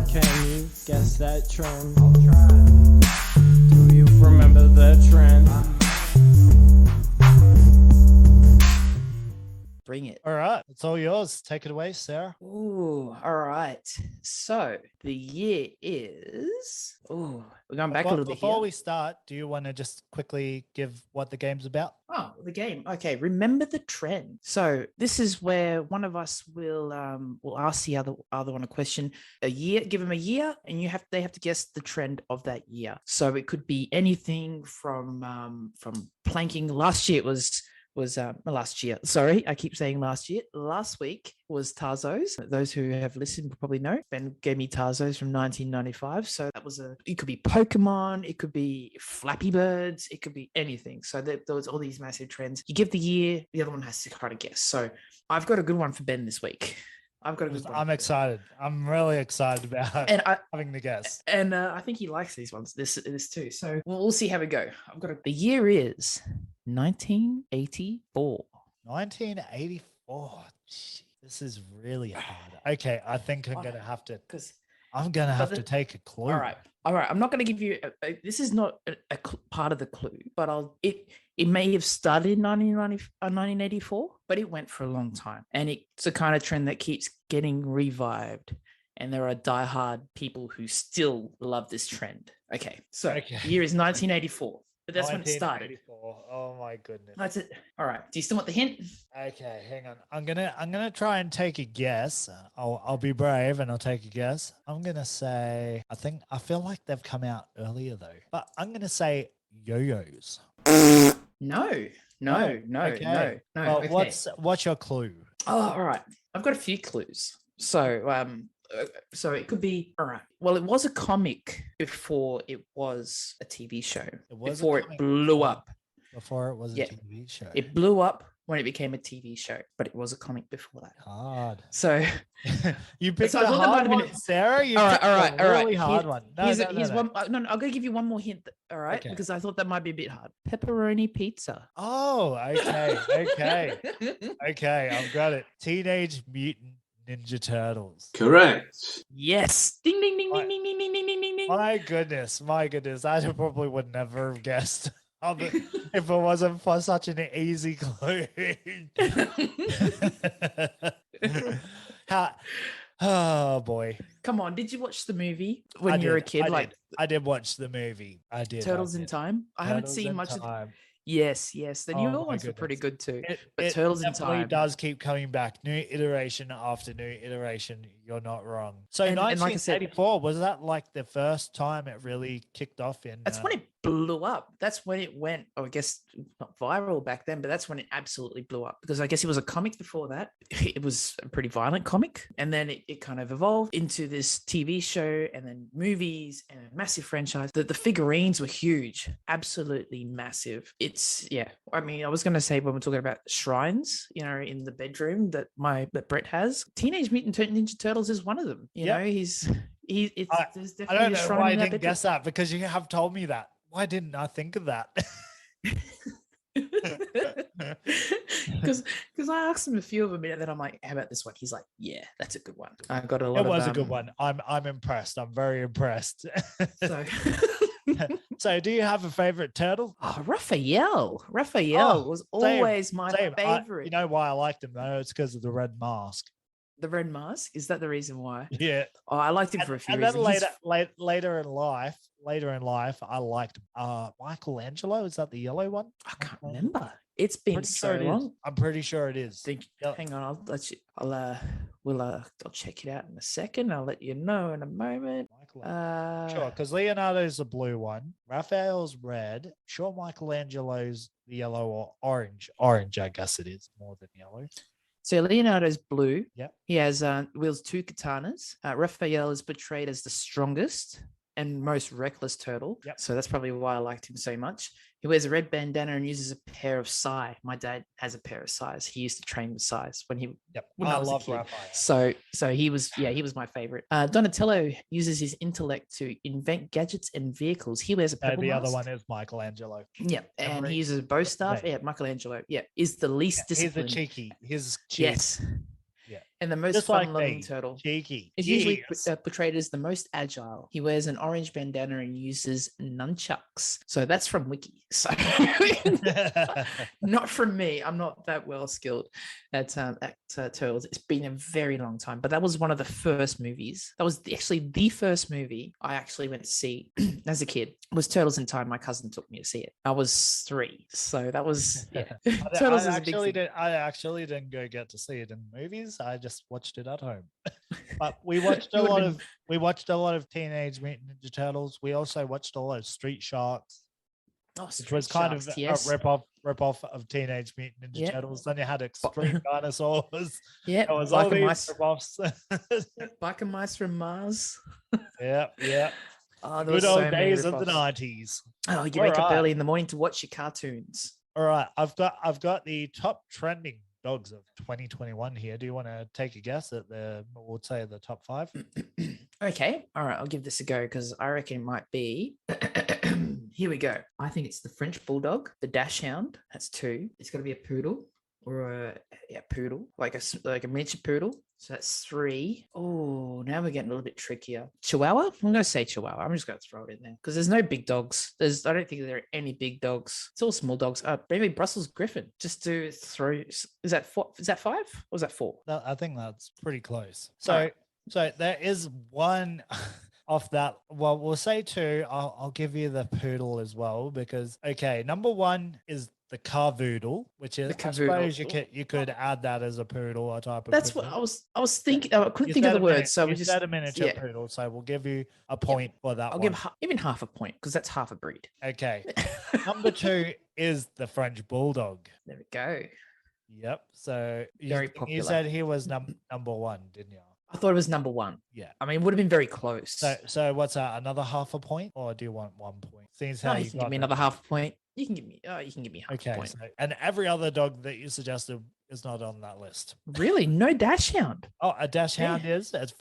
Can you guess that trend? I'll try. Do you remember the trend? Bring it. All right. It's all yours. Take it away, Sarah. Ooh, all right. So the year is... Ooh, we're going back a little bit Before here. we start, do you want to just quickly give what the game's about? Oh, the game. Okay, remember the trend. So this is where one of us will ask the other one a question. A year, give them a year, and they have to guess the trend of that year. So it could be anything from planking. Last year it was last year. Sorry, I keep saying last year. Last week was Tarzos. Those who have listened will probably know. Ben gave me Tarzos from 1995. So that was it could be Pokemon, it could be Flappy Birds, it could be anything. So there was all these massive trends. You give the year, the other one has to kind of guess. So I've got a good one for Ben this week. I'm excited. I'm really excited about having the guess. And I think he likes these ones, this too. So we'll see how we go. The year is 1984. 1984. Gee, this is really hard. Okay, I think I'm gonna have to take a clue. All right. I'm not going to give you. This is not a part of the clue, but it may have started in 1984, but it went for a long time, and it's a kind of trend that keeps getting revived. And there are diehard people who still love this trend. Okay, so the year is 1984. But that's when it started. Oh my goodness. That's it. All right. Do you still want the hint? Okay, hang on. I'm gonna try and take a guess. I'll be brave and I'll take a guess. I'm gonna say I feel like they've come out earlier though. But I'm gonna say yo-yos. No. Okay. Well, okay. what's your clue? Oh, all right. I've got a few clues. So so it could be all right. Well, it was a comic before it was a TV show. Before it blew up. Before it was a TV show. It blew up when it became a TV show, but it was a comic before that. Hard. So you picked a hard one, Sarah. You picked a really hard one. Here's one. No, I'm going to give you one more hint. All right, because I thought that might be a bit hard. Pepperoni pizza. Oh, okay, okay. I've got it. Teenage Mutant Ninja Turtles. Correct. Yes. Ding ding ding ding ding ding ding ding ding ding. My goodness. I probably would never have guessed. If it wasn't for such an easy clue. Oh boy. Come on, did you watch the movie when you were a kid? I did watch the movie. I did. Turtles in Time? I haven't seen much of it. Yes. The newer ones are pretty good too. But Turtles in Time does keep coming back. New iteration after new iteration. You're not wrong. So 1984, was that like the first time it really kicked off in? That's when it blew up. That's when it went, I guess, not viral back then, but that's when it absolutely blew up, because I guess it was a comic before that. It was a pretty violent comic. And then it kind of evolved into this TV show and then movies and a massive franchise. The figurines were huge, absolutely massive. I mean, I was going to say when we're talking about shrines, in the bedroom that Brett has, Teenage Mutant Ninja Turtles is one of them. You know, there's definitely I don't a know shrine why I in that didn't guess that, because you have told me that. Why didn't I think of that? Because I asked him a few of them, and then I'm like, "How about this one?" He's like, "Yeah, that's a good one." I got a lot. It was a good one. I'm impressed. I'm very impressed. So, do you have a favorite turtle? Oh, Raphael. Raphael was always my favorite. You know why I liked him though? It's because of the red mask. The red mask? Is that the reason why? Yeah. Oh, I liked him for a few reasons. Then later in life, I liked Michelangelo. Is that the yellow one? I can't remember. It's been so long. I'm pretty sure it is. Hang on, I'll let you. I'll check it out in a second. I'll let you know in a moment. Sure, because Leonardo's the blue one, Raphael's red. Sure, Michelangelo's the yellow or orange. Orange, I guess it is more than yellow. So Leonardo's blue. Yeah. He has wields 2 katanas. Raphael is portrayed as the strongest and most reckless turtle. Yep. So that's probably why I liked him so much. He wears a red bandana and uses a pair of sai. My dad has a pair of sais. He used to train with sais when I love Raphael. So he was my favorite. Donatello uses his intellect to invent gadgets and vehicles. He wears a purple mask. Other one is Michelangelo. Yeah, and he uses a bow staff. Yeah, Michelangelo. Yeah, is the least disciplined. He's a cheeky. Yes. Yeah. And the most fun-loving turtle. Cheeky. Is usually portrayed as the most agile. He wears an orange bandana and uses nunchucks. So that's from Wiki. So not from me. I'm not that well skilled at turtles. It's been a very long time, but that was one of the first movies. That was actually the first movie I actually went to see as a kid. It was Turtles in Time. My cousin took me to see it. I was 3, so that was Turtles is a big thing. I actually didn't go get to see it in movies. I just watched it at home. But we watched a lot of Teenage Mutant Ninja Turtles. We also watched a lot of Street Sharks. Which was kind of a rip-off of Teenage Mutant Ninja Turtles. Then you had Extreme Dinosaurs. Yeah, it was all these rip-offs. Bike and Mice from Mars. Yeah. Oh, good old days of the 90s. Oh, you wake up early in the morning to watch your cartoons. All right, I've got the top trending dogs of 2021 here. Do you want to take a guess at the top 5? Okay, all right, I'll give this a go because I reckon it might be. Here we go. I think it's the French Bulldog, the Dachshund. That's 2. It's got to be a poodle or a poodle, like a miniature poodle. So that's 3. Oh, now we're getting a little bit trickier. Chihuahua? I'm going to say Chihuahua. I'm just going to throw it in there because there's no big dogs. I don't think there are any big dogs. It's all small dogs. Maybe Brussels Griffon. Just to throw. Is that 4? Is that 5 or is that 4? No, I think that's pretty close. So there is one. Off that, well, we'll say 2. I'll give you the poodle as well because number 1 is the Cavoodle, which is I suppose you could add that as a poodle or type of. That's poodle. What I was thinking. I couldn't think of the word, so we just said a miniature poodle. So we'll give you a point for that. I'll give even half a point because that's half a breed. Okay. Number 2 is the French Bulldog. There we go. Yep. So very popular. You said he was number 1, didn't you? I thought it was number one. Yeah. I mean, it would have been very close. So what's that? Another half a point, or do you want 1 point? Seems No, how you you can got give me that. another half a point. You can give me half a Okay. point. So, and every other dog that you suggested is not on that list. Really? No dashhound? Oh, a dash Yeah. hound is? It's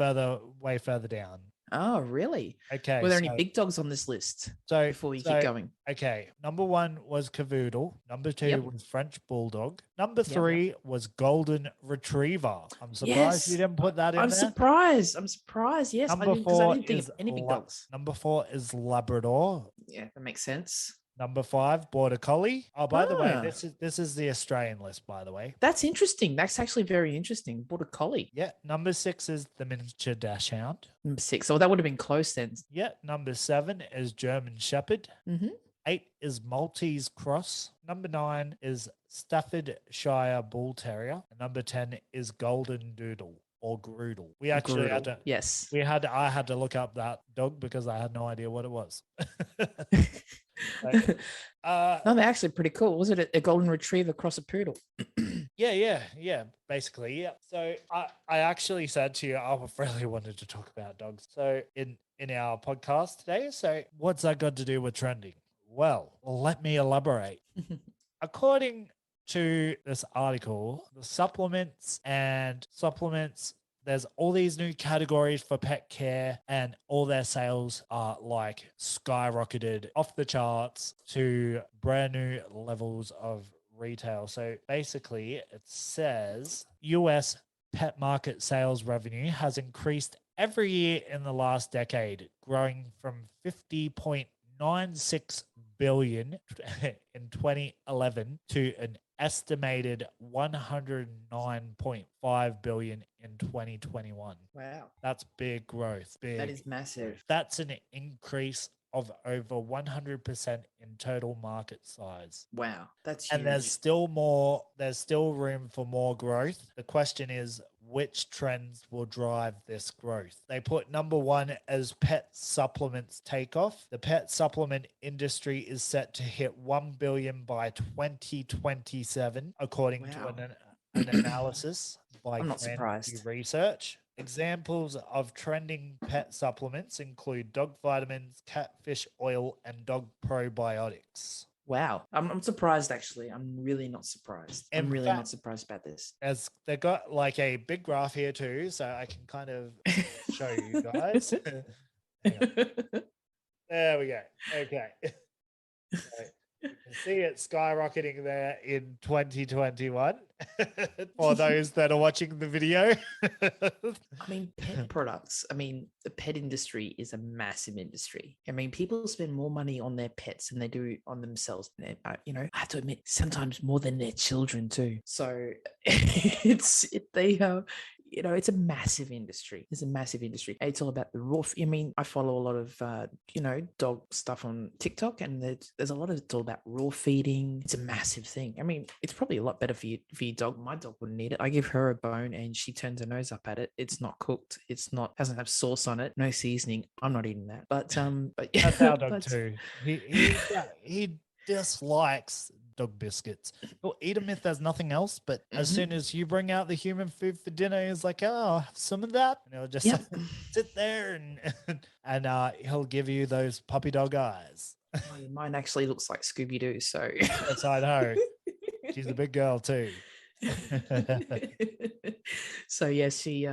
way further down. Oh, really? Okay. Were there any big dogs on this list before we keep going? Okay. Number 1 was Cavoodle. Number 2 Yep. was French Bulldog. Number 3 was Golden Retriever. I'm surprised you didn't put that in I'm there. surprised. Yes, Number because I 4 didn't think is of any big dogs. Number 4 is Labrador. Yeah, that makes sense. Number 5, Border Collie. Oh, by the way, Ah. this is the Australian list, by the way. That's interesting. That's actually very interesting. Border Collie. Yeah. Number 6 is the Miniature Dachshund. Number 6. So that would have been close then. Yeah. Number 7 is German Shepherd. Mm-hmm. 8 is Maltese Cross. Number 9 is Staffordshire Bull Terrier. And number 10 is Golden Doodle or Groodle. We actually had to. Yes. I had to look up that dog because I had no idea what it was. No, they're actually pretty cool. Was it a golden retriever cross a poodle? Yeah. Basically, yeah. So I actually said to you, I really wanted to talk about dogs. So in our podcast today, so what's that got to do with trending? Well, let me elaborate. According to this article, the supplements, there's all these new categories for pet care, and all their sales are like skyrocketed off the charts to brand new levels of retail. So basically it says US pet market sales revenue has increased every year in the last decade, growing from 50.96 billion in 2011 to an estimated 109.5 billion in 2021. Wow. That's big growth. That is massive. That's an increase of over 100% in total market size. Wow. That's huge. And there's still room for more growth. The question is, which trends will drive this growth? They put number 1 as pet supplements takeoff. The pet supplement industry is set to hit 1 billion by 2027, according to an analysis by I'm not surprised. Research. Examples of trending pet supplements include dog vitamins, cat fish oil, and dog probiotics. Wow. I'm surprised, actually. I'm really not surprised. I'm really not surprised about this. As they got like a big graph here too, so I can kind of show you guys. There we go. Okay. So you can see it skyrocketing there in 2021 for those that are watching the video. I mean, pet products. I mean, the pet industry is a massive industry. I mean, people spend more money on their pets than they do on themselves. You know, I have to admit, sometimes more than their children too. So you know, it's a massive industry. It's a massive industry. It's all about the raw. I mean, I follow a lot of, dog stuff on TikTok, and there's a lot of it's all about raw feeding. It's a massive thing. I mean, it's probably a lot better for your dog. My dog wouldn't eat it. I give her a bone and she turns her nose up at it. It's not cooked. Hasn't have sauce on it. No seasoning. I'm not eating that. But yeah, that's our dog too. He dislikes dog biscuits. He'll eat them if there's nothing else, but as soon as you bring out the human food for dinner, he's like, "Oh, I'll have some of that," and he'll just sit there and he'll give you those puppy dog eyes. Mine actually looks like Scooby-Doo, so yes, I know. She's a big girl too. So yeah, she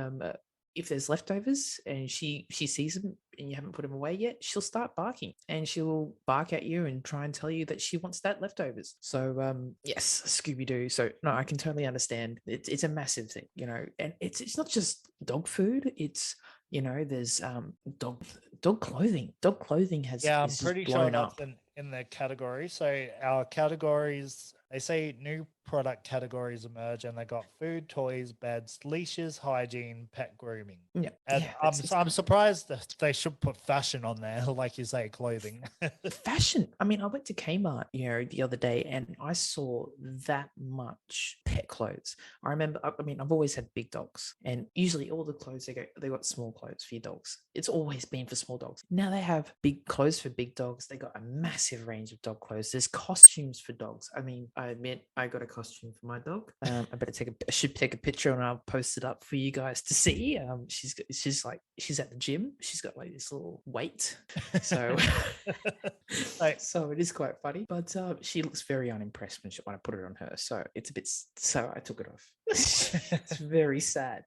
if there's leftovers and she sees them and you haven't put them away yet, she'll start barking, and she'll bark at you and try and tell you that she wants that leftovers. So yes, Scooby-Doo. So no, I can totally understand. It's a massive thing, you know, and it's not just dog food. It's, you know, there's dog clothing. Dog clothing has I'm pretty sure that's in the category. So our categories, they say new product categories emerge, and they got food, toys, beds, leashes, hygiene, pet grooming. Yeah, and I'm surprised that they should put fashion on there, like you say, clothing. Fashion. I mean, I went to Kmart, you know, the other day, and I saw that much pet clothes. I remember. I mean, I've always had big dogs, and usually all the clothes they got small clothes for your dogs. It's always been for small dogs. Now they have big clothes for big dogs. They got a massive range of dog clothes. There's costumes for dogs. I mean, I admit I got a costume for my dog. I should take a picture and I'll post it up for you guys to see. She's at the gym. She's got like this little weight, so so it is quite funny. But she looks very unimpressed when I put it on her. So it's a bit. So I took it off. It's very sad.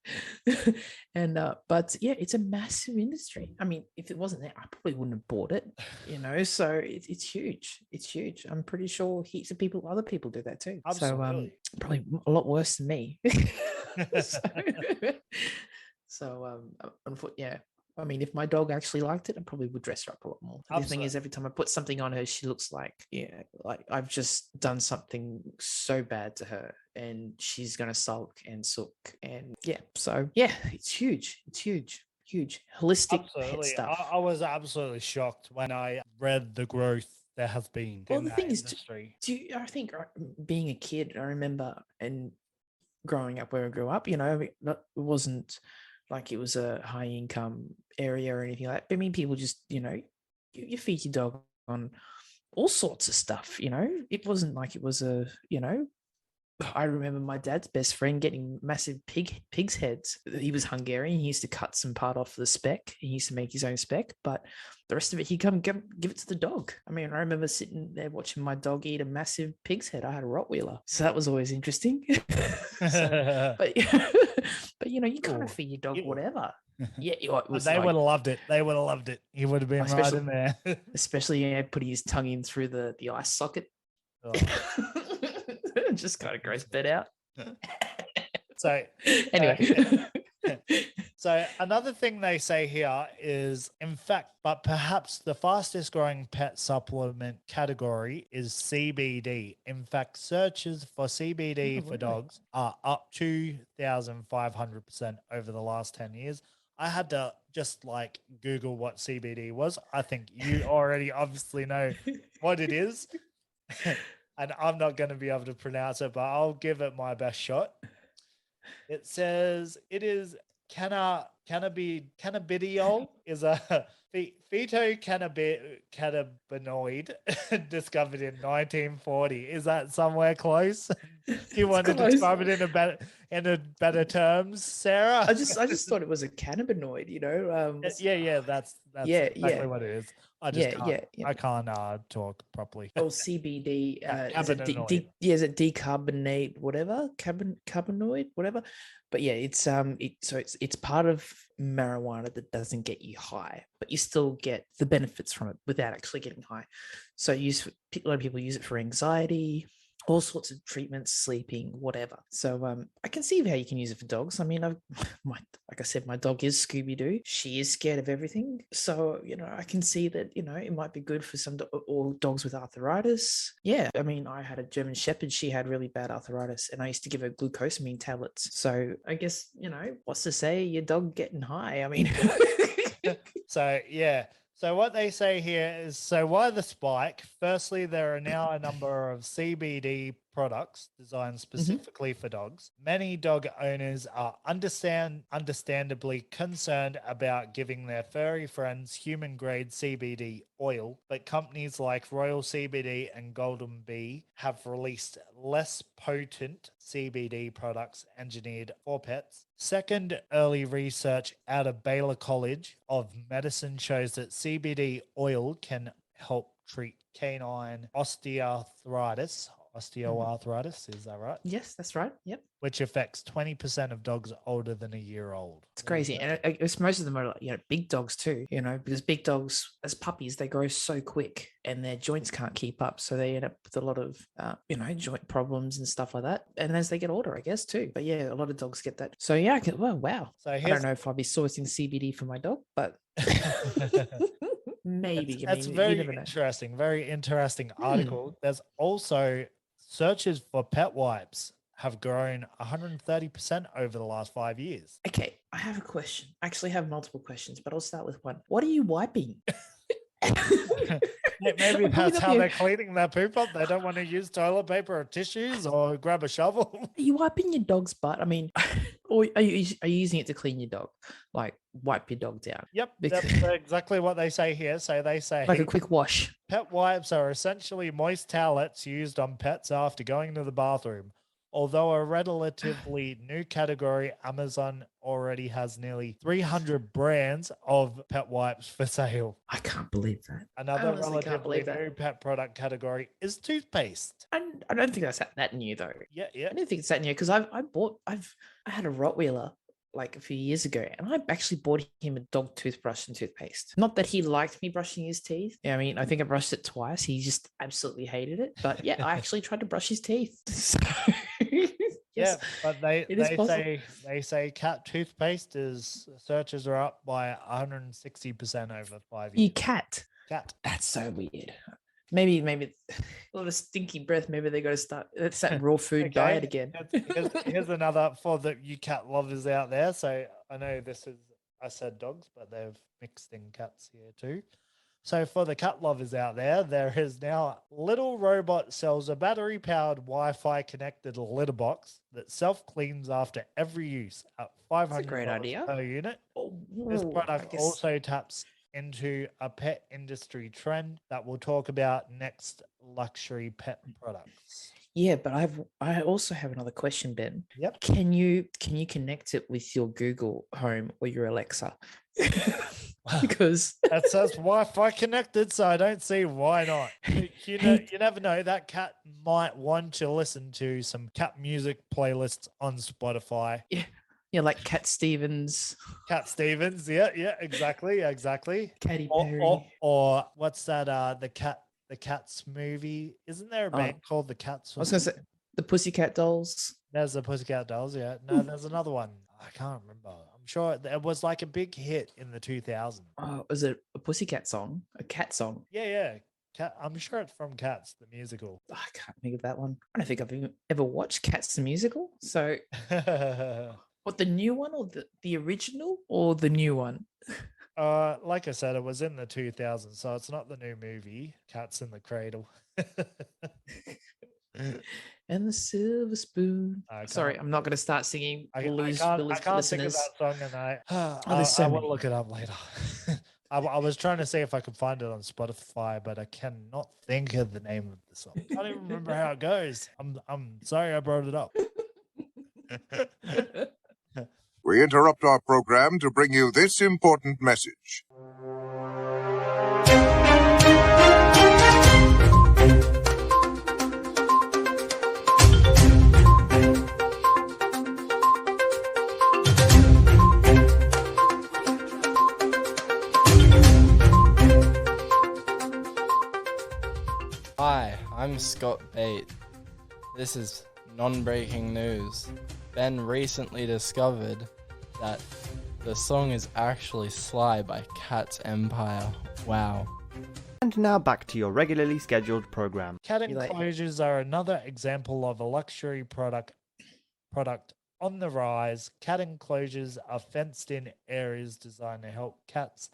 And but yeah, it's a massive industry. I mean, if it wasn't there, I probably wouldn't have bought it. So it's huge. It's huge. I'm pretty sure heaps of other people do that too. Absolutely. So probably a lot worse than me. Yeah. I mean, if my dog actually liked it, I probably would dress her up a lot more. The thing is, every time I put something on her, she looks like I've just done something so bad to her, and she's gonna sulk and sook, and it's huge. It's huge holistic pet stuff. I was absolutely shocked when I read the growth there has been. Well, the thing industry. I think being a kid, I remember, and growing up where I grew up, it wasn't like it was a high income area or anything like that. I mean, people just, you feed your dog on all sorts of stuff, It wasn't like it was I remember my dad's best friend getting massive pig's heads. He was Hungarian. He used to cut some part off the speck. He used to make his own speck, but the rest of it, he'd come give it to the dog. I mean, I remember sitting there watching my dog eat a massive pig's head. I had a Rottweiler, so that was always interesting. But you kind of feed your dog whatever. Yeah, they would have loved it. They would have loved it. He would have been right in there. Especially putting his tongue in through the eye socket. Oh. Just kind of gross bit out. So anyway. So another thing they say here is, in fact, but perhaps the fastest growing pet supplement category is CBD. In fact, searches for CBD for dogs are up 2,500% over the last 10 years. I had to just Google what CBD was. I think you already obviously know what it is. And I'm not going to be able to pronounce it, but I'll give it my best shot. It says it is cannabidiol is a phytocannabinoid discovered in 1940. Is that somewhere close? Do you want to describe it in a better terms, Sarah? I just thought it was a cannabinoid, that's exactly what it is. I can't talk properly. Oh, CBD is it decarbonate whatever, carbinoid whatever. But yeah, it's part of marijuana that doesn't get you high, but you still get the benefits from it without actually getting high. So a lot of people use it for anxiety, all sorts of treatments, sleeping, whatever. So I can see how you can use it for dogs. I mean, like I said, my dog is Scooby-Doo. She is scared of everything. So, I can see that, it might be good for some or dogs with arthritis. Yeah. I mean, I had a German Shepherd. She had really bad arthritis, and I used to give her glucosamine tablets. So I guess, what's to say your dog getting high? I mean, so yeah. So what they say here is, so why the spike? Firstly, there are now a number of CBD products designed specifically for dogs. Many dog owners are understandably concerned about giving their furry friends human-grade CBD oil, but companies like Royal CBD and Golden Bee have released less potent CBD products engineered for pets. Second, early research out of Baylor College of Medicine shows that CBD oil can help treat canine osteoarthritis, is that right? Yes, that's right. Yep. Which affects 20% of dogs older than a year old. It's crazy. And it's most of them are big dogs too, because big dogs as puppies, they grow so quick and their joints can't keep up. So they end up with a lot of, joint problems and stuff like that. And as they get older, I guess too. But yeah, a lot of dogs get that. So yeah, wow. So I don't know if I'll be sourcing CBD for my dog, but maybe. That's very interesting article. There's also searches for pet wipes have grown 130% over the last 5 years. Okay, I have a question. I actually have multiple questions, but I'll start with one. What are you wiping? Maybe that's how they're cleaning their poop up. They don't want to use toilet paper or tissues or grab a shovel. Are you wiping your dog's butt? I mean, or are you using it to clean your dog? Like wipe your dog down? Yep, that's exactly what they say here. So they say like a quick wash. Pet wipes are essentially moist towelettes used on pets after going to the bathroom. Although a relatively new category, Amazon already has nearly 300 brands of pet wipes for sale. I can't believe that. Another I honestly can't relatively believe that. new pet product category is toothpaste. I don't think that's that new though. Yeah. I don't think it's that new because I had a Rottweiler like a few years ago, and I actually bought him a dog toothbrush and toothpaste. Not that he liked me brushing his teeth. Yeah, I mean, I think I brushed it twice. He just absolutely hated it. But yeah, I actually tried to brush his teeth. So, yes, yeah, but they say cat toothpaste searches are up by 160% over 5 years. Cat. That's so weird. Maybe a lot of stinky breath. Maybe they got to start. It's that raw food diet again. Here's another for the you cat lovers out there. So I know I said dogs, but they've mixed in cats here too. So for the cat lovers out there is now Little Robot sells a battery-powered Wi-Fi connected litter box that self-cleans after every use at $500 per unit. This product also taps into a pet industry trend that we'll talk about next, luxury pet products. Yeah, but I also have another question, Ben. Yep. Can you connect it with your Google Home or your Alexa? Because it says Wi-Fi connected, so I don't see why not. You never know. That cat might want to listen to some cat music playlists on Spotify. Yeah, like Cat Stevens. Yeah, exactly. Katy Perry. Or what's that? The Cats movie. Isn't there a band called the Cats? I was gonna say the Pussycat Dolls. There's the Pussycat Dolls. Yeah, no, there's another one. I can't remember. I'm sure it was like a big hit in the 2000s. Oh, was it a Pussycat song? A cat song? Yeah. Cat. I'm sure it's from Cats, the musical. I can't think of that one. I don't think I've ever watched Cats the musical. So. What, the new one or the original or the new one? Like I said, it was in the 2000s, so it's not the new movie, Cats in the Cradle. And the silver spoon. Sorry, I'm not going to start singing. I can't think of that song, and I will look it up later. I was trying to see if I could find it on Spotify, but I cannot think of the name of the song. I don't even remember how it goes. I'm sorry I brought it up. We interrupt our program to bring you this important message. Hi, I'm Scott Bate. This is non-breaking news. Ben recently discovered that the song is actually Sly by Cat's Empire. Wow. And now back to your regularly scheduled program. Cat enclosures are another example of a luxury product on the rise. Cat enclosures are fenced-in areas designed to help cats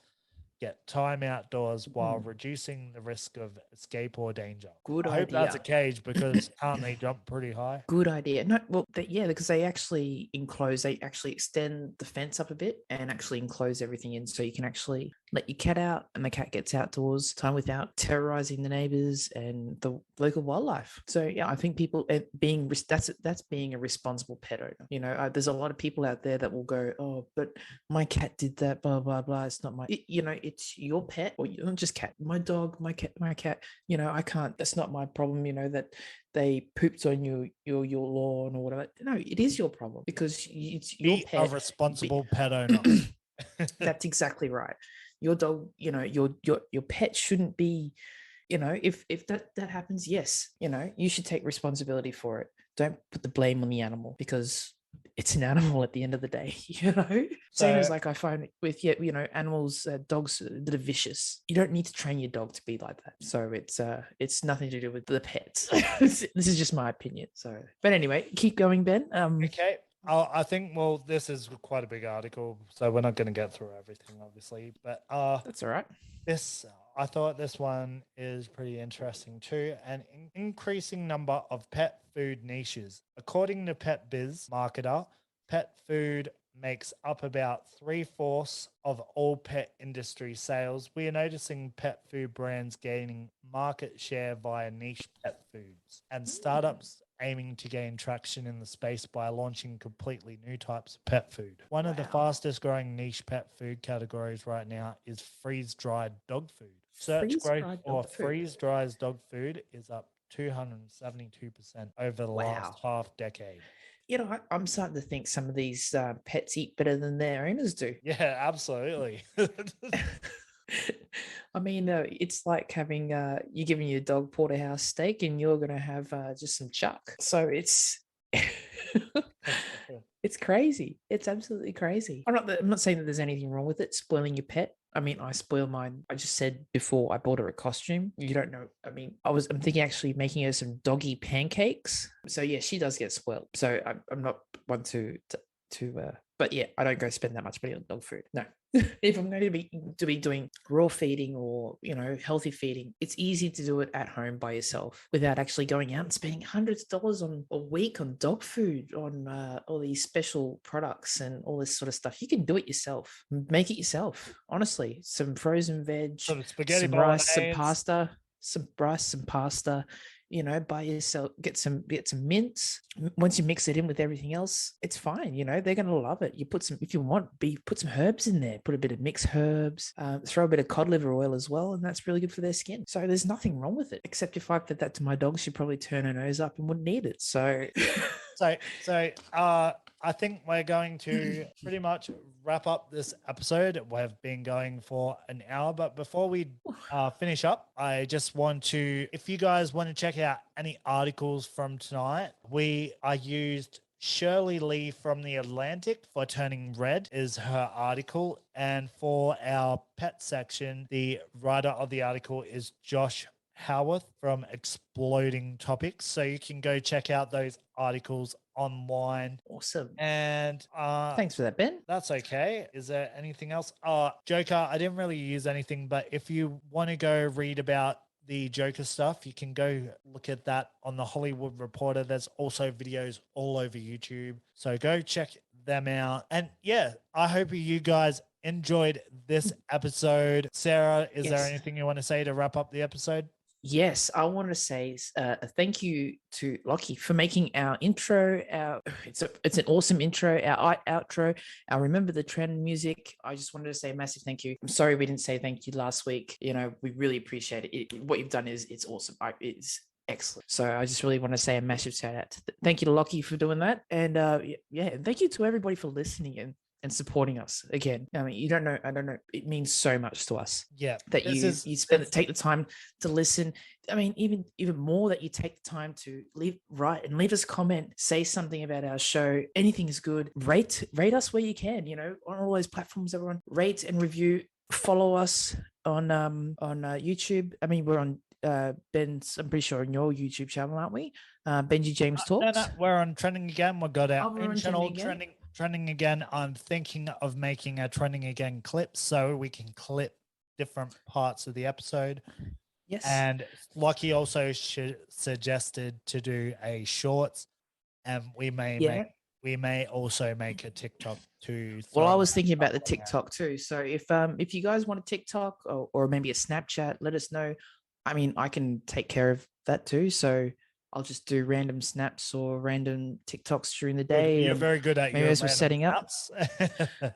get time outdoors while reducing the risk of escape or danger. Good idea. I hope that's a cage because can't they jump pretty high? Good idea. No, well, because they actually extend the fence up a bit and actually enclose everything in, so you can actually let your cat out and the cat gets outdoors time without terrorizing the neighbors and the local wildlife. So yeah, I think people that's being a responsible pet owner. You know, there's a lot of people out there that will go, oh, but my cat did that, blah blah blah. It's not it's your pet, or not just cat, my dog, my cat. You know, I can't. That's not my problem. You know, that they pooped on your lawn or whatever. No, it is your problem because it's your pet. A responsible pet owner. That's exactly right. Your dog, your pet shouldn't be, if that happens, yes, you should take responsibility for it. Don't put the blame on the animal because it's an animal at the end of the day, Same as like I find with animals, dogs are a bit vicious. You don't need to train your dog to be like that. So it's nothing to do with the pets. This is just my opinion. So, but anyway, keep going, Ben. Okay. I think, this is quite a big article, so we're not going to get through everything, obviously. But that's all right. I thought this one is pretty interesting too. An increasing number of pet food niches. According to Pet Biz Marketer, pet food makes up about 3/4 of all pet industry sales. We are noticing pet food brands gaining market share via niche pet foods, and startups aiming to gain traction in the space by launching completely new types of pet food. One of the fastest growing niche pet food categories right now is freeze-dried dog food. Search growth for freeze-dried dog food is up 272% over the last half decade. I'm starting to think some of these pets eat better than their owners do. Yeah, absolutely. I mean, it's like having you're giving your dog porterhouse steak and you're going to have just some chuck. So it's it's crazy. It's absolutely crazy. I'm not saying that there's anything wrong with it, spoiling your pet. I mean, I spoil mine. I just said before I bought her a costume. You don't know. I mean, I'm thinking actually making her some doggy pancakes. So yeah, she does get spoiled. So I'm not one to but yeah, I don't go spend that much money on dog food. No. If I'm going to be doing raw feeding or, healthy feeding, it's easy to do it at home by yourself without actually going out and spending hundreds of dollars on a week on dog food, on all these special products and all this sort of stuff. You can do it yourself. Make it yourself. Honestly, some frozen veg, some rice, some pasta, buy yourself, get some mince. Once you mix it in with everything else, it's fine. They're going to love it. You put some, if you want, put some herbs in there, put a bit of mixed herbs, throw a bit of cod liver oil as well. And that's really good for their skin. So there's nothing wrong with it, except if I fed that to my dog, she'd probably turn her nose up and wouldn't eat it. So, I think we're going to pretty much wrap up this episode. We've been going for an hour, but before we finish up, I just want to, if you guys want to check out any articles from tonight, I used Shirley Lee from The Atlantic for Turning Red is her article. And for our pet section, the writer of the article is Josh Howarth from Exploding Topics. So you can go check out those articles online. Awesome. And thanks for that, Ben. That's okay. Is there anything else? Joker, I didn't really use anything, but if you want to go read about the Joker stuff, you can go look at that on the Hollywood Reporter. There's also videos all over YouTube. So go check them out. And yeah, I hope you guys enjoyed this episode. Sarah, is there anything you want to say to wrap up the episode? Yes, I want to say thank you to Lockie for making our intro. It's an awesome intro. Our outro. Our Remember the Trend music. I just wanted to say a massive thank you. I'm sorry we didn't say thank you last week. We really appreciate it. What you've done it's awesome. It's excellent. So I just really want to say a massive shout out. Thank you to Lockie for doing that, and thank you to everybody for listening and supporting us again. I mean, I don't know. It means so much to us. Yeah. That take the time to listen. I mean, even more that you take the time to leave us a comment, say something about our show. Anything is good. Rate us where you can, on all those platforms, everyone. Rate and review. Follow us on YouTube. I mean, we're on Ben's, I'm pretty sure on your YouTube channel, aren't we? Benji James Talks. No, we're on Trending Again. We've got our own channel, Trending Again. I'm thinking of making a Trending Again clip so we can clip different parts of the episode. Yes. And Lockie also suggested to do a shorts, and we may also make a TikTok too. Well, I was thinking about the TikTok too. So if you guys want a TikTok or maybe a Snapchat, let us know. I mean, I can take care of that too. So I'll just do random snaps or random TikToks during the day. You're very good at maybe as we're setting up.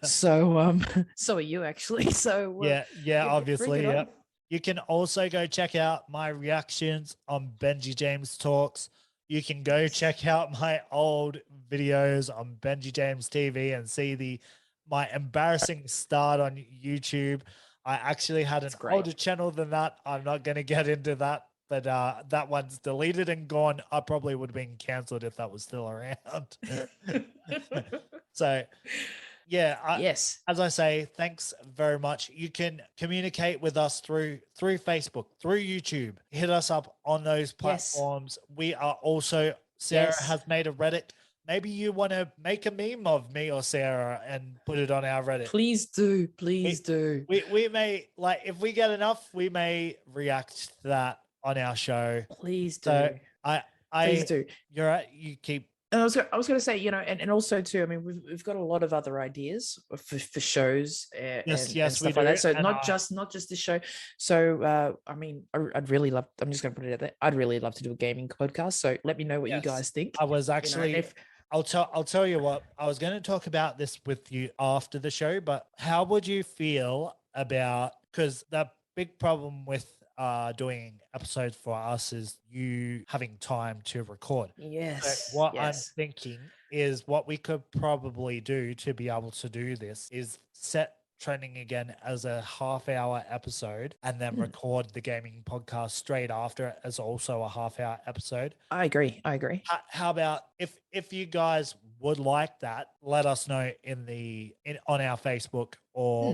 So so are you actually. So yeah, obviously, yeah. You can also go check out my reactions on Benji James Talks. You can go check out my old videos on Benji James TV and see my embarrassing start on YouTube. I actually had an older channel than that. I'm not going to get into that. But that one's deleted and gone. I probably would have been cancelled if that was still around. So, yeah. Yes. As I say, thanks very much. You can communicate with us through Facebook, through YouTube. Hit us up on those platforms. Yes. We are also, Sarah has made a Reddit. Maybe you want to make a meme of me or Sarah and put it on our Reddit. Please do. Please do. We may, if we get enough, we may react to that on our show. Please do. So please do. You're right. You keep And I was going to say, you know, and also too, I mean, we've got a lot of other ideas for shows and stuff like that. So not just this show. So I mean, I'd really love. I'm just going to put it out there. I'd really love to do a gaming podcast. So let me know what you guys think. I was actually. I'll tell you what. I was going to talk about this with you after the show, but how would you feel about, because the big problem with doing episodes for us is you having time to record. Yes. So what I'm thinking is what we could probably do to be able to do this is set Trending Again as a half-hour episode and then record the gaming podcast straight after it as also a half-hour episode. I agree. How about if you guys would like that, let us know on our Facebook or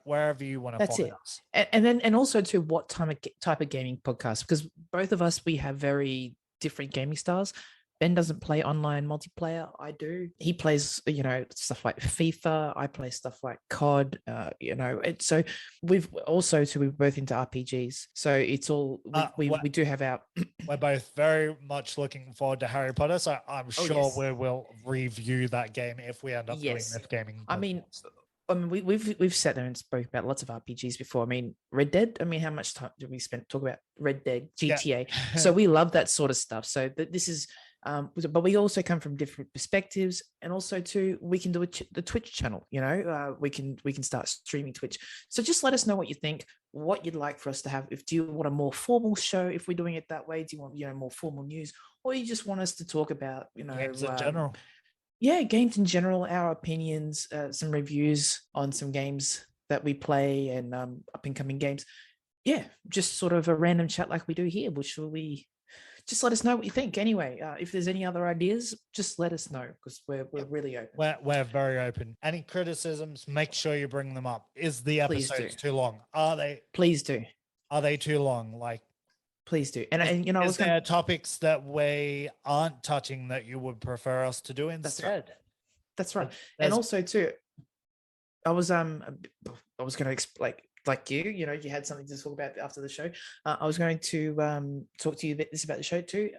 wherever you want to find us. And also to what type of gaming podcast, because both of us, we have very different gaming styles. Ben doesn't play online multiplayer. I do. He plays, you know, stuff like FIFA. I play stuff like COD. You know, so we're both into RPGs. So it's all we do have our. We're both very much looking forward to Harry Potter. So I'm sure we will review that game if we end up doing this gaming podcast. I mean, we've sat there and spoke about lots of RPGs before. I mean, Red Dead. I mean, how much time did we spend talking about Red Dead, GTA? Yeah. So we love that sort of stuff. So this is. But we also come from different perspectives, and also too, we can do the Twitch channel. You know, we can start streaming Twitch. So just let us know what you think, what you'd like for us to have. Do you want a more formal show if we're doing it that way? Do you want more formal news, or you just want us to talk about games in general? Yeah, games in general, our opinions, some reviews on some games that we play and up and coming games. Yeah, just sort of a random chat like we do here. Which will we. Just let us know what you think. Anyway, if there's any other ideas, just let us know because we're really open. We're very open. Any criticisms, make sure you bring them up. Is the episodes too long? Are they? Please do. Are they too long? Please do. And you know, is there topics that we aren't touching that you would prefer us to do instead? That's right. And also too, I was going to explain. Like you know, you had something to talk about after the show. I was going to talk to you about the show too.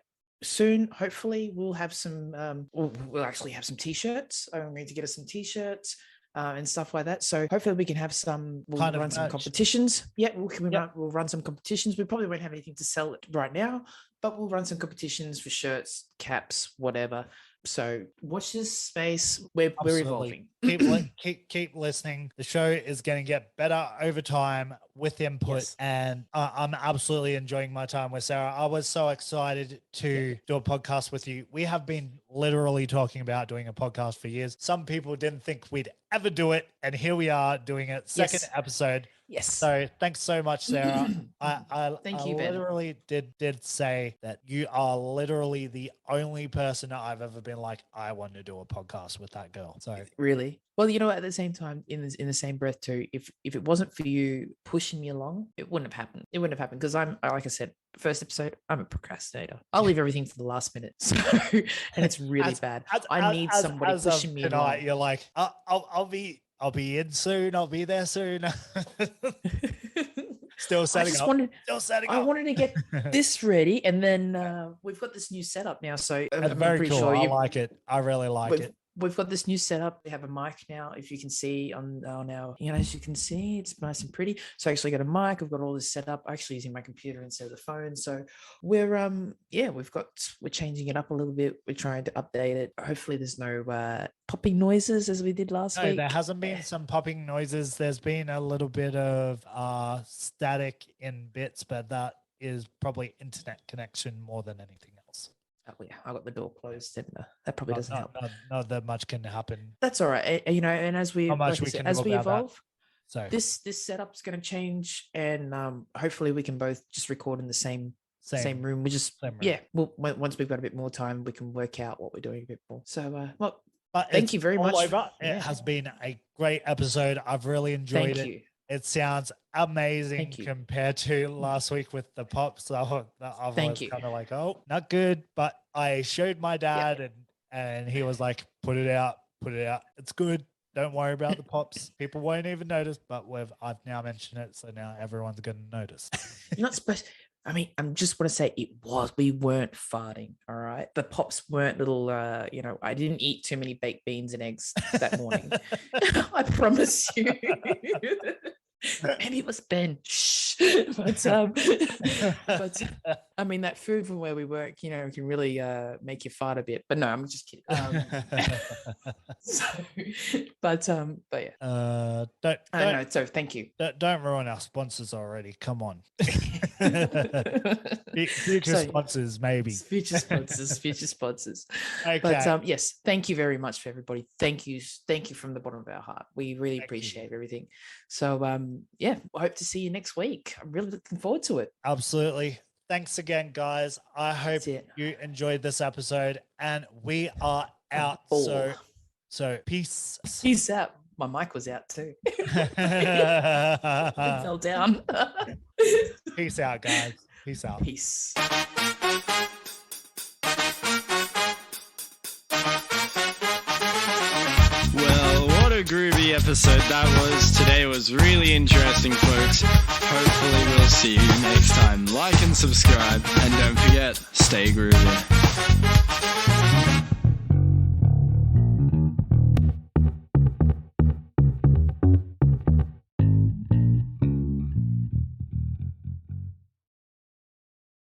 Soon, hopefully, we'll have some. We'll actually have some T-shirts. I'm going to get us some T-shirts and stuff like that. So hopefully, we can have some. We'll run some competitions. Yeah, we'll run some competitions. We probably won't have anything to sell right now, but we'll run some competitions for shirts, caps, whatever. So watch this space. We're evolving. Keep listening. The show is going to get better over time with input, and I'm absolutely enjoying my time with Sarah. I was so excited to do a podcast with you. We have been literally talking about doing a podcast for years. Some people didn't think we'd ever do it, and here we are doing it. Second episode. Yes. So thanks so much, Sarah. Thank you, literally did say that you are literally the only person that I've ever been like, I want to do a podcast with that girl. So really, well, you know, at the same time, in the same breath too, if it wasn't for you pushing me along, it wouldn't have happened. It wouldn't have happened because I'm, like I said, first episode, I'm a procrastinator. I'll leave everything for the last minute. So, and it's really bad. I need somebody pushing me along. You're like, I'll be in soon. I'll be there soon. Still setting up. I wanted to get this ready, and then we've got this new setup now. So I'm very cool. Sure I like it. I really like it. We've got this new setup. We have a mic now. If you can see on our, you know, as you can see, it's nice and pretty. So I actually got a mic. I've got all this set up. I'm actually using my computer instead of the phone. So we're we're changing it up a little bit. We're trying to update it. Hopefully there's no popping noises as we did last week. There hasn't been some popping noises. There's been a little bit of static in bits, but that is probably internet connection more than anything else. Oh yeah, I got the door closed, and that probably doesn't help. Not that much can happen. That's all right, you know. And as we evolve, so this setup's going to change, and hopefully we can both just record in the same room. Once we've got a bit more time, we can work out what we're doing a bit more. So, thank you very much. It has been a great episode. I've really enjoyed it. Thank you. It sounds amazing compared to last week with the pops. I was kind of like, oh, not good. But I showed my dad and he was like, put it out. It's good. Don't worry about the pops. People won't even notice, but I've now mentioned it. So now everyone's going to notice. You're not supposed I mean, I just want to say we weren't farting. All right. The pops weren't little, I didn't eat too many baked beans and eggs that morning. I promise you. Maybe it was Ben. Shh. But I mean, that food from where we work, can really make you fart a bit. But no, I'm just kidding. But yeah. I know. So thank you. Don't ruin our sponsors already. Come on. Future sponsors, maybe. Future sponsors. Okay. But yes, thank you very much for everybody. Thank you from the bottom of our heart. We really appreciate everything. So yeah, I hope to see you next week. I'm really looking forward to it. Absolutely. Thanks again, guys. I hope you enjoyed this episode, and we are out. So peace. Peace out. My mic was out too. It fell down. Peace out, guys. Peace out. Peace. Well, what a groovy episode that was. Today was really interesting, folks. Hopefully we'll see you next time. Like and subscribe, and don't forget, stay groovy.